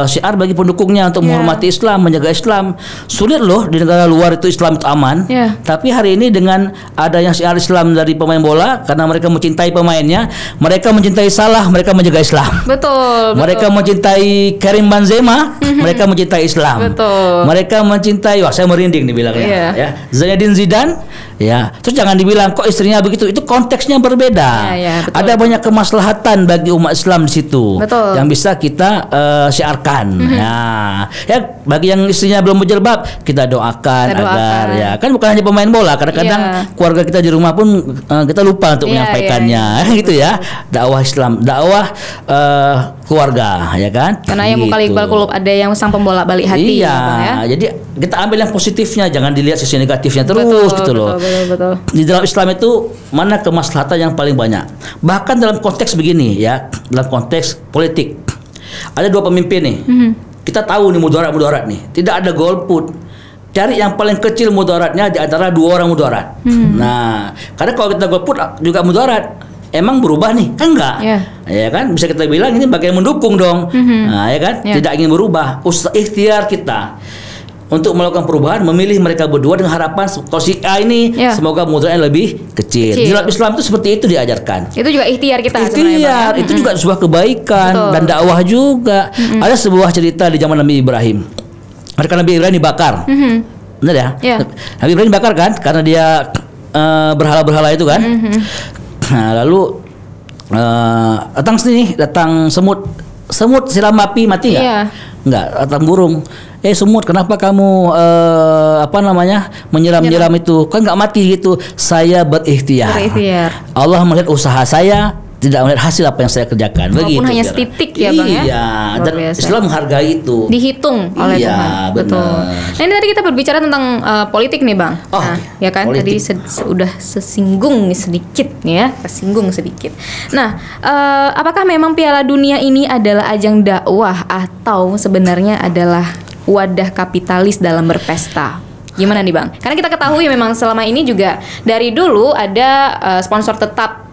syiar bagi pendukungnya untuk menghormati Islam, menjaga Islam. Sulit loh di negara luar itu Islam itu aman. Tapi hari ini dengan adanya syiar Islam dari pemain bola, karena mereka mencintai pemainnya, mereka mencintai Salah, mereka menjaga Islam. Betul. Mereka mencintai Karim Benzema, mereka mencintai Islam. Mereka mencintai, wah saya merinding dibilangnya, ya. Zinedine Zidane, ya. Terus jangan dibilang kok istrinya begitu, itu konteksnya berbeda. Ada banyak kemaslahatan bagi umat Islam di situ yang bisa kita syiarkan. Ya, bagi yang istrinya belum berjilbab, kita doakan agar ya, kan bukan hanya pemain bola, kadang-kadang keluarga kita di rumah pun kita lupa untuk menyampaikannya, gitu ya. Dakwah Islam, dakwah keluarga, ya kan? Karena yang bukan Iqbal Qulub, ada yang sang pembola balik hati. Jadi kita ambil yang positifnya, jangan dilihat sisi negatifnya terus gitu loh. Betul. Di dalam Islam itu mana kemaslahatan yang paling banyak. Bahkan dalam konteks begini ya, dalam konteks politik. Ada dua pemimpin nih. Kita tahu nih mudarat nih. Tidak ada golput. Cari yang paling kecil mudaratnya di antara dua orang mudarat. Nah, karena kalau kita golput juga mudarat. emang berubah nih? Kan enggak. Ya kan, bisa kita bilang ini bagian mendukung dong. Nah, ya kan, tidak ingin berubah. Ikhtiar kita untuk melakukan perubahan, memilih mereka berdua dengan harapan kalau si A ini semoga mudaratnya lebih kecil. Di dalam Islam itu seperti itu diajarkan. Itu juga ikhtiar kita. Ikhtiar itu juga sebuah kebaikan dan dakwah juga. Ada sebuah cerita di zaman Nabi Ibrahim. Mereka Nabi Ibrahim dibakar. Benar ya? Nabi Ibrahim dibakar kan karena dia berhala-berhala itu kan. Nah, lalu datang semut siram api mati nggak? Nggak, datang burung. Semut, kenapa kamu menyiram itu? Kan nggak mati gitu. Saya berikhtiar. Allah melihat usaha saya, tidak melihat hasil apa yang saya kerjakan. Walaupun hanya setitik ya Bang ya. Iya, dan Islam menghargai itu. Dihitung oleh Tuhan. Betul. Nah, ini tadi kita berbicara tentang politik nih Bang. Nah, ya kan politik. Tadi sudah kesinggung sedikit. Nah, apakah memang Piala Dunia ini adalah ajang dakwah atau sebenarnya adalah wadah kapitalis dalam berpesta? Gimana nih Bang? Karena kita ketahui memang selama ini juga dari dulu ada sponsor tetap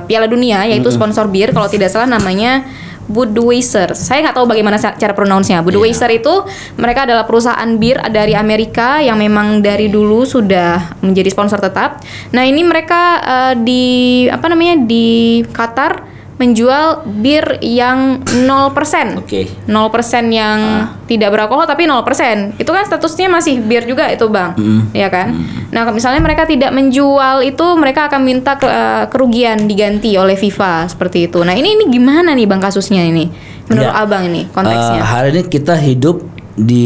Piala Dunia, yaitu sponsor bir, kalau tidak salah namanya Budweiser. Saya nggak tahu bagaimana cara pronounce-nya. Budweiser itu mereka adalah perusahaan bir dari Amerika yang memang dari dulu sudah menjadi sponsor tetap. Nah, ini mereka di Qatar menjual bir yang 0%. 0% yang tidak beralkohol tapi 0%. Itu kan statusnya masih bir juga itu Bang. Ya kan? Nah, misalnya mereka tidak menjual itu, mereka akan minta kerugian diganti oleh FIFA seperti itu. Nah, ini gimana nih Bang kasusnya ini? Menurut Abang ini konteksnya. Hari ini kita hidup di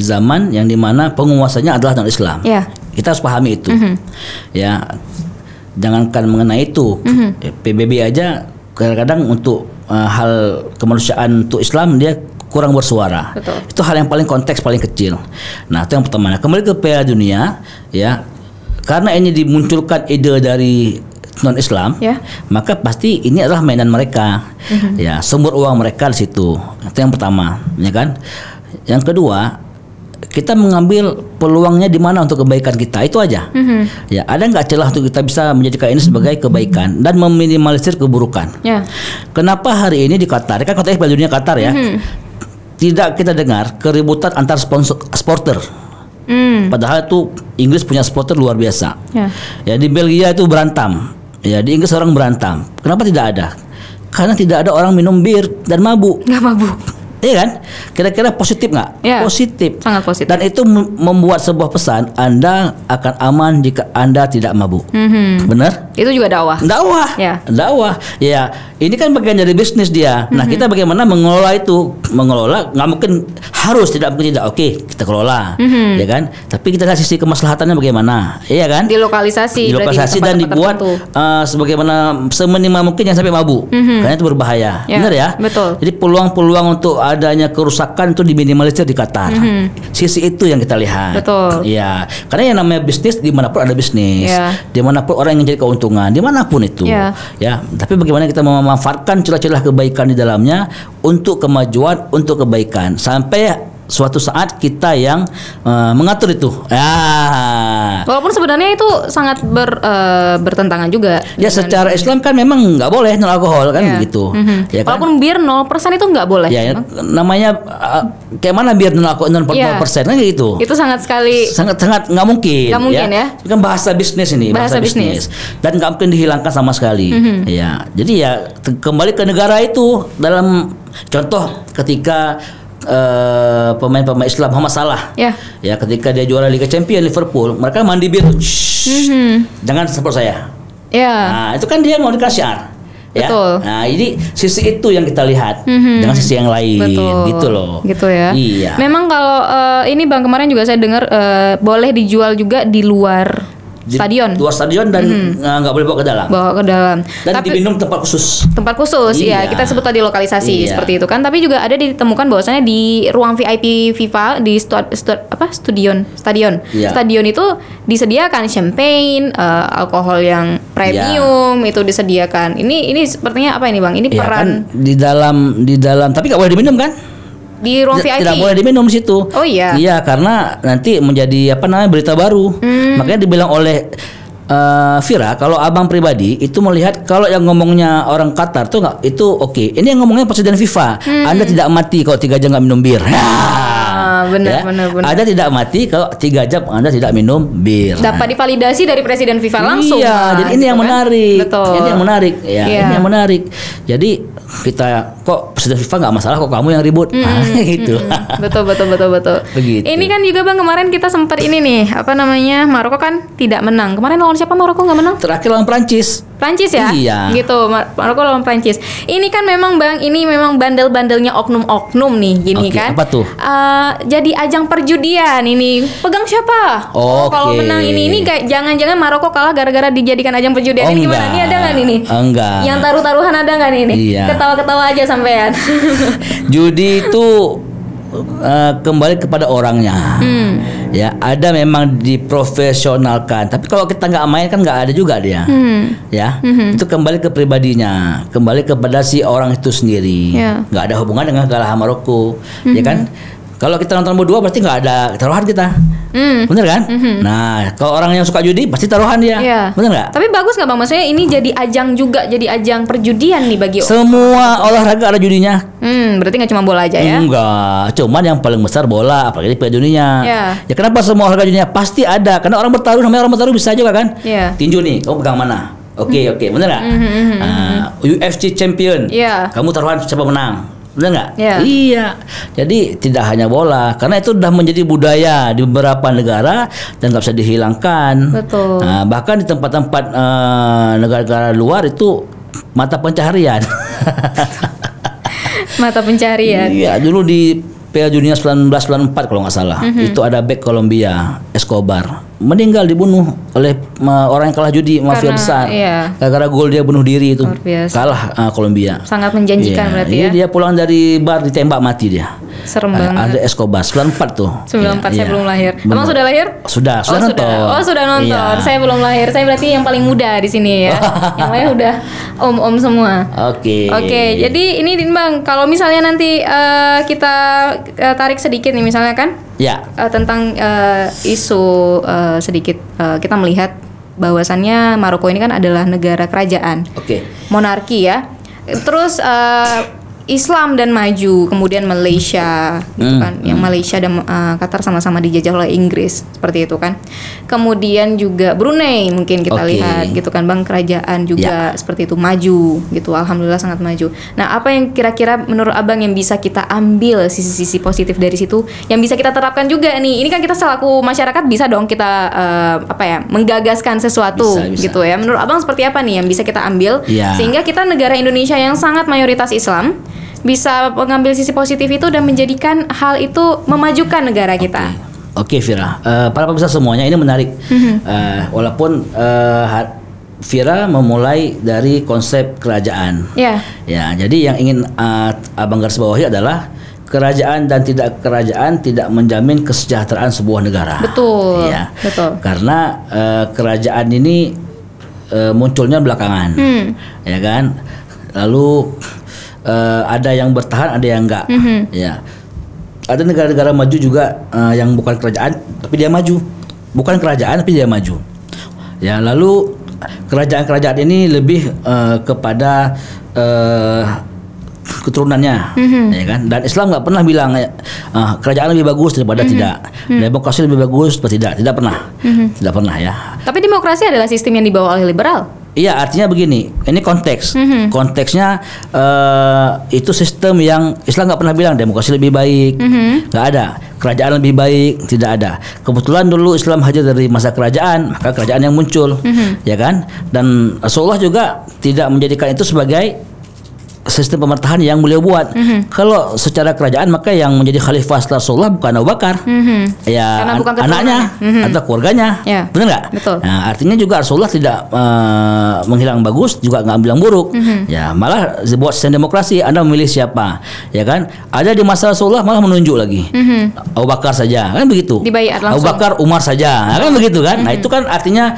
zaman yang dimana penguasanya adalah non-Islam. Kita harus pahami itu. Ya. Jangankan mengenai itu. PBB aja kadang-kadang untuk hal kemanusiaan untuk Islam dia kurang bersuara. Betul. Itu hal yang paling konteks paling kecil. Nah, itu yang pertama. Nah, kembali ke Piala Dunia, ya, karena ini dimunculkan ide dari non-Islam, maka pasti ini adalah mainan mereka. Ya, sumber uang mereka di situ. Itu yang pertama, ya kan? Yang kedua, kita mengambil peluangnya di mana untuk kebaikan kita, itu aja. Ya, ada nggak celah untuk kita bisa menjadikan ini sebagai kebaikan dan meminimalisir keburukan. Kenapa hari ini di Qatar, kan konteks Piala Dunia Qatar ya, tidak kita dengar keributan antar supporter. Padahal itu Inggris punya supporter luar biasa. Ya, di Belgia itu berantem. Ya, di Inggris orang berantem. Kenapa tidak ada? Karena tidak ada orang minum bir dan mabuk. Nggak mabuk. Iya kan? Kira-kira positif nggak? Positif. Sangat positif. Dan itu membuat sebuah pesan, Anda akan aman jika Anda tidak mabuk. Benar? Itu juga dakwah. Dakwah. Ya, ini kan bagian dari bisnis dia. Nah, kita bagaimana mengelola itu? Mengelola nggak mungkin tidak mungkin tidak. Oke, kita kelola, ya kan? Tapi kita lihat sisi kemaslahatannya bagaimana, iya kan? Dilokalisasi dan dibuat sebagaimana seminimal mungkin yang sampai mabuk, karena itu berbahaya. Benar ya? Betul. Jadi peluang untuk adanya kerusakan itu diminimalisir di Qatar. Sisi itu yang kita lihat. Betul. Ya, karena yang namanya bisnis dimanapun ada bisnis, dimanapun orang yang mencari keuntungan, dimanapun itu. Ya, tapi bagaimana kita memanfaatkan celah-celah kebaikan di dalamnya untuk kemajuan, untuk kebaikan, sampai suatu saat kita yang mengatur itu. Walaupun sebenarnya itu sangat bertentangan juga. Ya, secara Islam kan memang nggak boleh non alkohol kan begitu. Ya kan? Walaupun bir 0% itu nggak boleh. Ya, namanya kayak mana bir non alkohol 0% kan gitu. Itu sangat nggak mungkin. Nggak mungkin ya. Itu kan bahasa bisnis ini, bahasa bisnis. Dan nggak mungkin dihilangkan sama sekali. Ya, jadi ya kembali ke negara itu dalam contoh ketika pemain-pemain Islam Muhammad Salah, ya ketika dia juara Liga Champions Liverpool, mereka mandi bir, jangan support saya. Nah, itu kan dia mau dikasih syiar. Betul. Nah, jadi sisi itu yang kita lihat, dengan sisi yang lain. Betul. Gitu loh. Gitu ya. Iya. Memang kalau ini Bang, kemarin juga saya dengar boleh dijual juga di luar stadion. Luar stadion dan nggak boleh bawa ke dalam. Dan tapi diminum tempat khusus. Iya. Kita sebut tadi lokalisasi seperti itu kan. Tapi juga ada ditemukan bahwasannya di ruang VIP FIFA di stadion. Stadion itu disediakan champagne, alkohol yang premium itu disediakan. Ini sepertinya apa ini Bang? Ini peran kan di dalam tapi nggak boleh diminum kan? Di ruang VIP tidak boleh diminum situ. Oh iya. Iya, karena nanti menjadi berita baru. Makanya dibilang oleh Vira, kalau abang pribadi itu melihat kalau yang ngomongnya orang Qatar tuh nggak itu oke. Ini yang ngomongnya presiden FIFA. Anda tidak mati kalau 3 jam nggak minum bir. Benar. Anda tidak mati kalau 3 jam Anda tidak minum bir. Dapat divalidasi dari presiden FIFA langsung. Iya, jadi ini yang kan? menarik. Betul. Ini yang menarik. Ya, Iya. ini yang menarik. Jadi kita kok presiden FIFA nggak masalah, kok kamu yang ribut. Gitu. Betul. Begitu. Ini kan juga Bang kemarin kita sempat ini nih, apa namanya, Maroko kan tidak menang. Kemarin lawan siapa Maroko nggak menang? Terakhir lawan Prancis. Prancis ya? Iya. Gitu, Maroko lawan Prancis. Ini kan memang Bang, ini memang bandel-bandelnya oknum-oknum nih, gini Oke, kan. apa tuh? Jadi ajang perjudian ini. Pegang siapa? Oh, kalau Oke. menang ini kayak jangan-jangan Maroko kalah gara-gara dijadikan ajang perjudian. Ini gimana? enggak. Ini ada nggak ini? Enggak. Yang taruh-taruhan ada nggak nih ini? Iya. Ketawa-ketawa aja sampean. Judi itu kembali kepada orangnya. Ya, ada memang diprofesionalkan. Tapi kalau kita nggak main kan nggak ada juga dia. Ya, itu kembali ke pribadinya, kembali kepada si orang itu sendiri. Ya. Nggak ada hubungan dengan kekalahan Maroko, ya kan? Kalau kita nonton berdua pasti nggak ada taruhan kita, bener kan? Nah, kalau orang yang suka judi pasti taruhan dia, Iya. bener nggak? Tapi bagus nggak Bang? Maksudnya ini jadi ajang juga, jadi ajang perjudian nih bagi. Semua olahraga ada judinya. Berarti nggak cuma bola aja ya? Enggak, cuman yang paling besar bola, apalagi Piala Dunia. Ya. Ya kenapa semua olahraga dunia pasti ada? Karena orang bertaruh, namanya orang bertaruh bisa juga kan? Ya. Tinju nih, kamu pegang mana? Oke, bener nggak? UFC champion, Iya. kamu taruhan siapa menang? Bener nggak? Iya. Iya. Jadi tidak hanya bola, karena itu sudah menjadi budaya di beberapa negara dan nggak bisa dihilangkan. Betul. Nah, bahkan di tempat-tempat negara-negara luar itu mata pencaharian. Mata pencarian. Iya, dulu di Piala Dunia 1994 kalau nggak salah, itu ada bek Kolombia, Escobar, meninggal dibunuh oleh orang yang kalah judi, mafia Karena, besar. iya. Gara-gara gol dia bunuh diri itu. Luar biasa. Kalah Kolombia. Sangat menjanjikan Iya, berarti iya, ya. dia pulang dari bar ditembak mati dia. Serem Ada banget. Escobar 94 tuh. 94 saya Iya, belum lahir. benar. Emang sudah lahir? Sudah nonton. Oh, sudah nonton. Iya. Saya belum lahir. Saya berarti yang paling muda di sini ya. Yang lain udah om-om semua. Oke. Oke, jadi ini Bang, kalau misalnya nanti kita tarik sedikit nih misalnya kan Ya. tentang isu sedikit kita melihat bahwasannya Maroko ini kan adalah negara kerajaan, Oke. monarki ya. Terus Islam dan maju, kemudian Malaysia gitu kan. Yang Malaysia dan Qatar sama-sama dijajah oleh Inggris seperti itu kan. Kemudian juga Brunei mungkin kita Oke. lihat gitu kan Bang, kerajaan juga seperti itu maju gitu. Alhamdulillah sangat maju. Nah, apa yang kira-kira menurut Abang yang bisa kita ambil sisi-sisi positif dari situ yang bisa kita terapkan juga nih. Ini kan kita selaku masyarakat bisa dong kita menggagaskan sesuatu Bisa. gitu ya. Menurut Abang seperti apa nih yang bisa kita ambil Iya. sehingga kita negara Indonesia yang sangat mayoritas Islam bisa mengambil sisi positif itu dan menjadikan hal itu memajukan negara kita. Oke, Vira. Para pemirsa semuanya ini menarik. Walaupun Vira memulai dari konsep kerajaan. Ya. Ya, jadi yang ingin abang garis bawahi adalah kerajaan dan tidak kerajaan tidak menjamin kesejahteraan sebuah negara. Betul. Ya. Betul. Karena kerajaan ini munculnya belakangan, ya kan. Lalu ada yang bertahan, ada yang enggak. Ya. Ada negara-negara maju juga yang bukan kerajaan tapi dia maju. Bukan kerajaan tapi dia maju. Ya, lalu kerajaan-kerajaan ini lebih kepada keturunannya, ya kan. Dan Islam nggak pernah bilang kerajaan lebih bagus daripada tidak, demokrasi lebih bagus daripada tidak pernah, tidak pernah ya. Tapi demokrasi adalah sistem yang dibawa oleh liberal. Iya, artinya begini, ini konteks, konteksnya itu sistem yang Islam nggak pernah bilang demokrasi lebih baik, nggak ada. Kerajaan lebih baik, tidak ada. Kebetulan dulu Islam hadir dari masa kerajaan, maka kerajaan yang muncul, ya kan. Dan Rasulullah juga tidak menjadikan itu sebagai sistem pemerintahan yang beliau buat. Kalau secara kerajaan maka yang menjadi khalifah setelah Rasulullah bukan Abu Bakar, ya Karena bukan anaknya atau keluarganya, Ya. benar nggak? Betul. Nah, artinya juga Rasulullah tidak menghilang bagus, juga nggak bilang buruk. Ya, malah buat sistem demokrasi. Anda memilih siapa, ya kan? Ada di masa Rasulullah malah menunjuk lagi Abu Bakar saja, kan begitu? Dibaiat Abu langsung. Bakar, Umar saja, kan begitu kan? Nah, itu kan artinya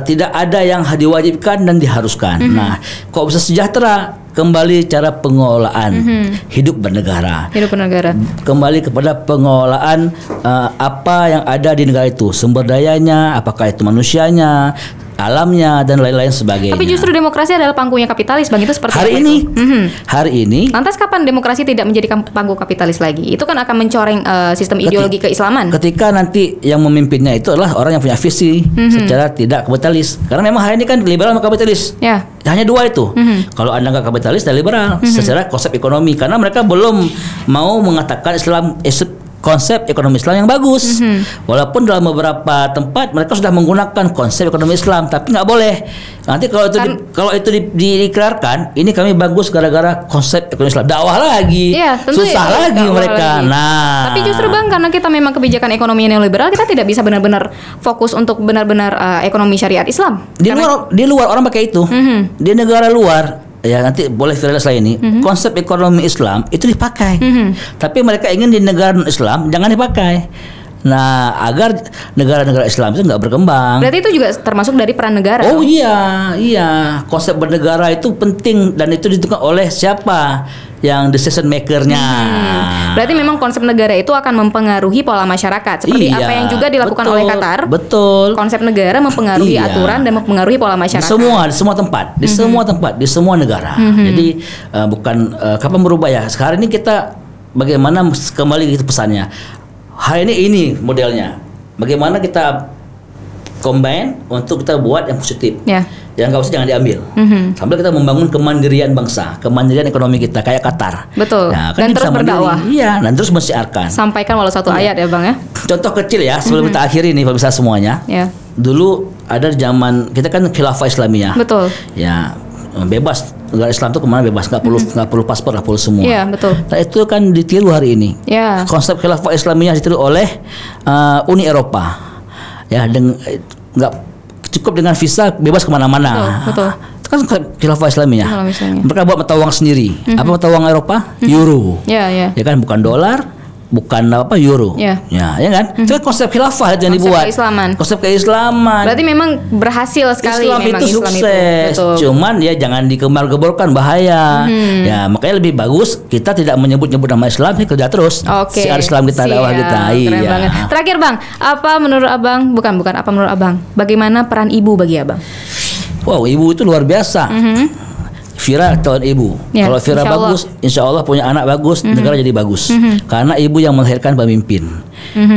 tidak ada yang diwajibkan dan diharuskan. Nah, kok bisa sejahtera? kembali cara pengelolaan hidup bernegara. Hidup bernegara. Kembali kepada pengelolaan apa yang ada di negara itu, sumber dayanya, apakah itu manusianya, alamnya, dan lain-lain sebagainya. Tapi justru demokrasi adalah pangkunya kapitalis, Bang. Itu seperti hari apa ini, itu? hari ini. Lantas kapan demokrasi tidak menjadi pangku kapitalis lagi? Itu kan akan mencoreng sistem ideologi keislaman. Ketika nanti yang memimpinnya itu adalah orang yang punya visi secara tidak kapitalis. Karena memang hari ini kan liberal sama kapitalis. Ya. Hanya dua itu. Kalau Anda nggak kapitalis dan liberal secara konsep ekonomi, karena mereka belum mau mengatakan Islam konsep ekonomi Islam yang bagus. Walaupun dalam beberapa tempat mereka sudah menggunakan konsep ekonomi Islam, tapi nggak boleh. Nanti kalau itu diikrarkan, ini kami bagus gara-gara konsep ekonomi Islam. Dakwah lagi, Iya, tentu susah ya, lagi dakwah mereka. lagi. Nah, tapi justru Bang, karena kita memang kebijakan ekonomi neoliberal, kita tidak bisa benar-benar fokus untuk benar-benar ekonomi syariat Islam. di luar orang pakai itu. Di negara luar, ya nanti boleh viral setelah ini, konsep ekonomi Islam itu dipakai. Tapi mereka ingin di negara non-Islam jangan dipakai. Nah, agar negara-negara Islam itu nggak berkembang. Berarti itu juga termasuk dari peran negara. Oh iya, konsep bernegara itu penting, dan itu ditentukan oleh siapa yang decision makernya. Berarti memang konsep negara itu akan mempengaruhi pola masyarakat, seperti apa yang juga dilakukan oleh Qatar. Betul. Konsep negara mempengaruhi aturan dan mempengaruhi pola masyarakat. Di semua tempat, di semua negara. Jadi bukan kapan berubah ya. Sekarang ini kita bagaimana kembali gitu pesannya. Hari ini modelnya. Bagaimana kita combine untuk kita buat yang positif. Ya. Yang nggak usah jangan diambil. Sambil kita membangun kemandirian bangsa, kemandirian ekonomi kita kayak Qatar. Betul. Nah, dan terus berdakwah. Iya, dan terus mensiarkan. Sampaikan walau satu ayat ya Bang ya. Contoh kecil ya sebelum kita akhiri nih pemirsa semuanya. Ya. Dulu ada zaman kita kan khilafah Islamiyah. Betul. Ya, bebas, negara Islam tuh kemana bebas, nggak perlu paspor, nggak perlu semua. Iya, betul. Nah, itu kan ditiru hari ini. Ya. Konsep khilafah Islamiyah ditiru oleh Uni Eropa. Ya, nggak cukup dengan visa bebas kemana-mana. Betul. Itu kan khilafah Islamiyah. Mereka buat mata uang sendiri. Apa mata uang Eropa? Euro. Ya. Ya kan, bukan dolar, bukan euro. Ya. Ya kan? Itu kan konsep khilafah yang dibuat. Konsep keislaman. Berarti memang berhasil sekali Islam memang itu Islam sukses. itu. Cuman ya jangan dikembar-geborkan, bahaya. Ya, makanya lebih bagus kita tidak menyebut-nyebut nama Islam, kita kerja terus. Oke. Siar Islam kita, dakwah kita. Keren Iya. banget. Terakhir Bang, apa menurut Abang? Bukan apa menurut Abang? Bagaimana peran ibu bagi Abang? Wow, ibu itu luar biasa. Vira calon ibu. Ya, Kalau Vira insya Allah. bagus, insya Allah punya anak bagus, negara jadi bagus. Karena ibu yang melahirkan pemimpin,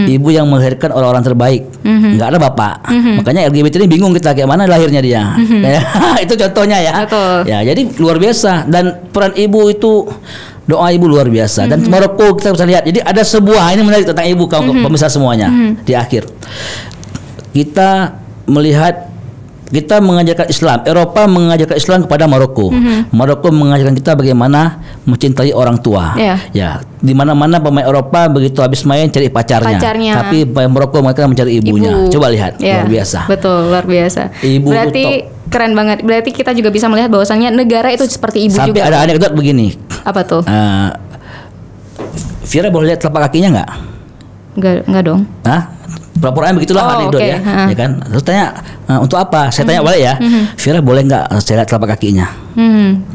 ibu yang melahirkan orang-orang terbaik. Nggak ada bapak. Makanya LGBT ini bingung kita kayak mana lahirnya dia. Itu contohnya ya. Betul. Ya, jadi luar biasa, dan peran ibu itu, doa ibu luar biasa. Dan Maroko kita bisa lihat. Jadi ada sebuah, ini menarik tentang ibu, kaum pemirsa semuanya. Di akhir kita melihat, kita mengajarkan Islam, Eropa mengajarkan Islam kepada Maroko. Maroko mengajarkan kita bagaimana mencintai orang tua. Ya, di mana-mana pemain Eropa begitu habis main cari pacarnya. Tapi pemain Maroko mereka mencari ibunya. Coba lihat, luar biasa. Betul, luar biasa. Ibu berarti keren banget. Berarti kita juga bisa melihat bahwasannya negara itu seperti ibu sampai juga. Sampai ada anekdot begini. Apa tuh? Vira boleh lihat telapak kakinya nggak? Enggak dong. Hah? Pura-puraan begitulah anekdot ya. Ya kan? Terus tanya untuk apa? Saya tanya balik ya. Vira boleh nggak saya lihat telapak kakinya?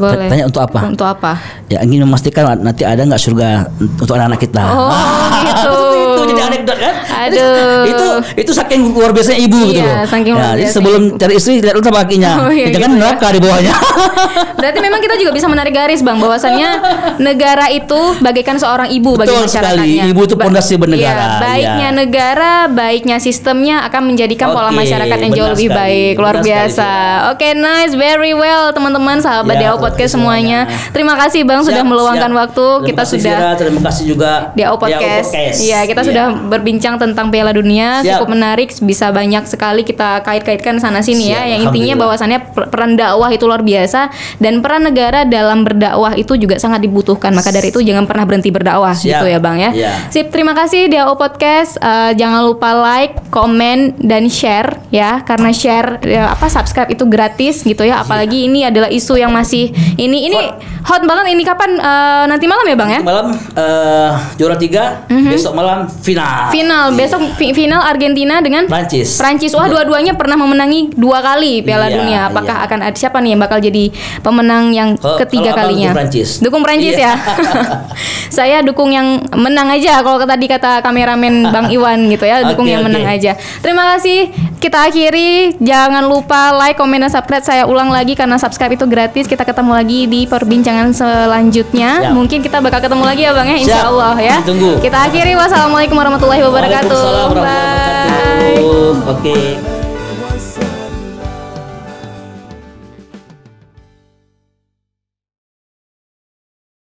Boleh. Tanya untuk apa? Untuk apa? Ya, ingin memastikan nanti ada nggak surga untuk anak-anak kita. Oh, gitu. Itu jadi anekdot kan? Aduh. Itu saking luar biasanya ibu gitu loh. Saking luar Jadi biasa sebelum cari istri lihat telapak kakinya. Jangan gitu neraka di bawahnya. Berarti memang kita juga bisa menarik garis Bang, bahwasannya negara itu bagaikan seorang ibu bagi masyarakatnya. Ibu itu pondasi bernegara. Baiknya negara, baiknya sistemnya akan menjadikan pola masyarakat yang jauh lebih baik. Luar biasa. Oke, nice, very well teman-teman sahabat DAO Podcast semuanya. Terima kasih Bang sudah meluangkan waktu. Kita sudah terima kasih juga DAO Podcast. Iya, kita sudah berbincang tentang Piala Dunia, cukup menarik, bisa banyak sekali kita kait-kaitkan sana sini ya. Yang intinya bahwasannya peran dakwah itu luar biasa, dan peran negara dalam berdakwah itu juga sangat dibutuhkan. Maka dari itu jangan pernah berhenti berdakwah gitu ya Bang ya. Sip, terima kasih DAO Podcast. Jangan lupa like, komen, dan share ya, karena share subscribe itu gratis gitu ya. Apalagi ini adalah isu yang masih ini hot banget. Ini kapan nanti malam ya Bang ya? Malam juara 3, besok malam Final besok final Argentina dengan Prancis. Wah, dua-duanya pernah memenangi 2 kali Piala Iya, Dunia. Apakah iya. akan ada siapa nih yang bakal jadi pemenang yang ketiga Kalau abang kalinya? dukung Prancis. Dukung Prancis Iya. ya. Saya dukung yang menang aja. Kalau tadi kata kameramen Bang Iwan gitu ya, dukung Oke, yang menang oke. aja. Terima kasih. Kita akhiri. Jangan lupa like, komen, dan subscribe. Saya ulang lagi karena subscribe itu gratis. Kita ketemu lagi di perbincangan selanjutnya. Siap. Mungkin kita bakal ketemu lagi ya Bang ya, insya Siap. Allah ya. Ditunggu. Kita akhiri. Wassalamualaikum warahmatullahi wabarakatuh. Waalaikumsalam warahmatullahi Bye. wabarakatuh. Oke.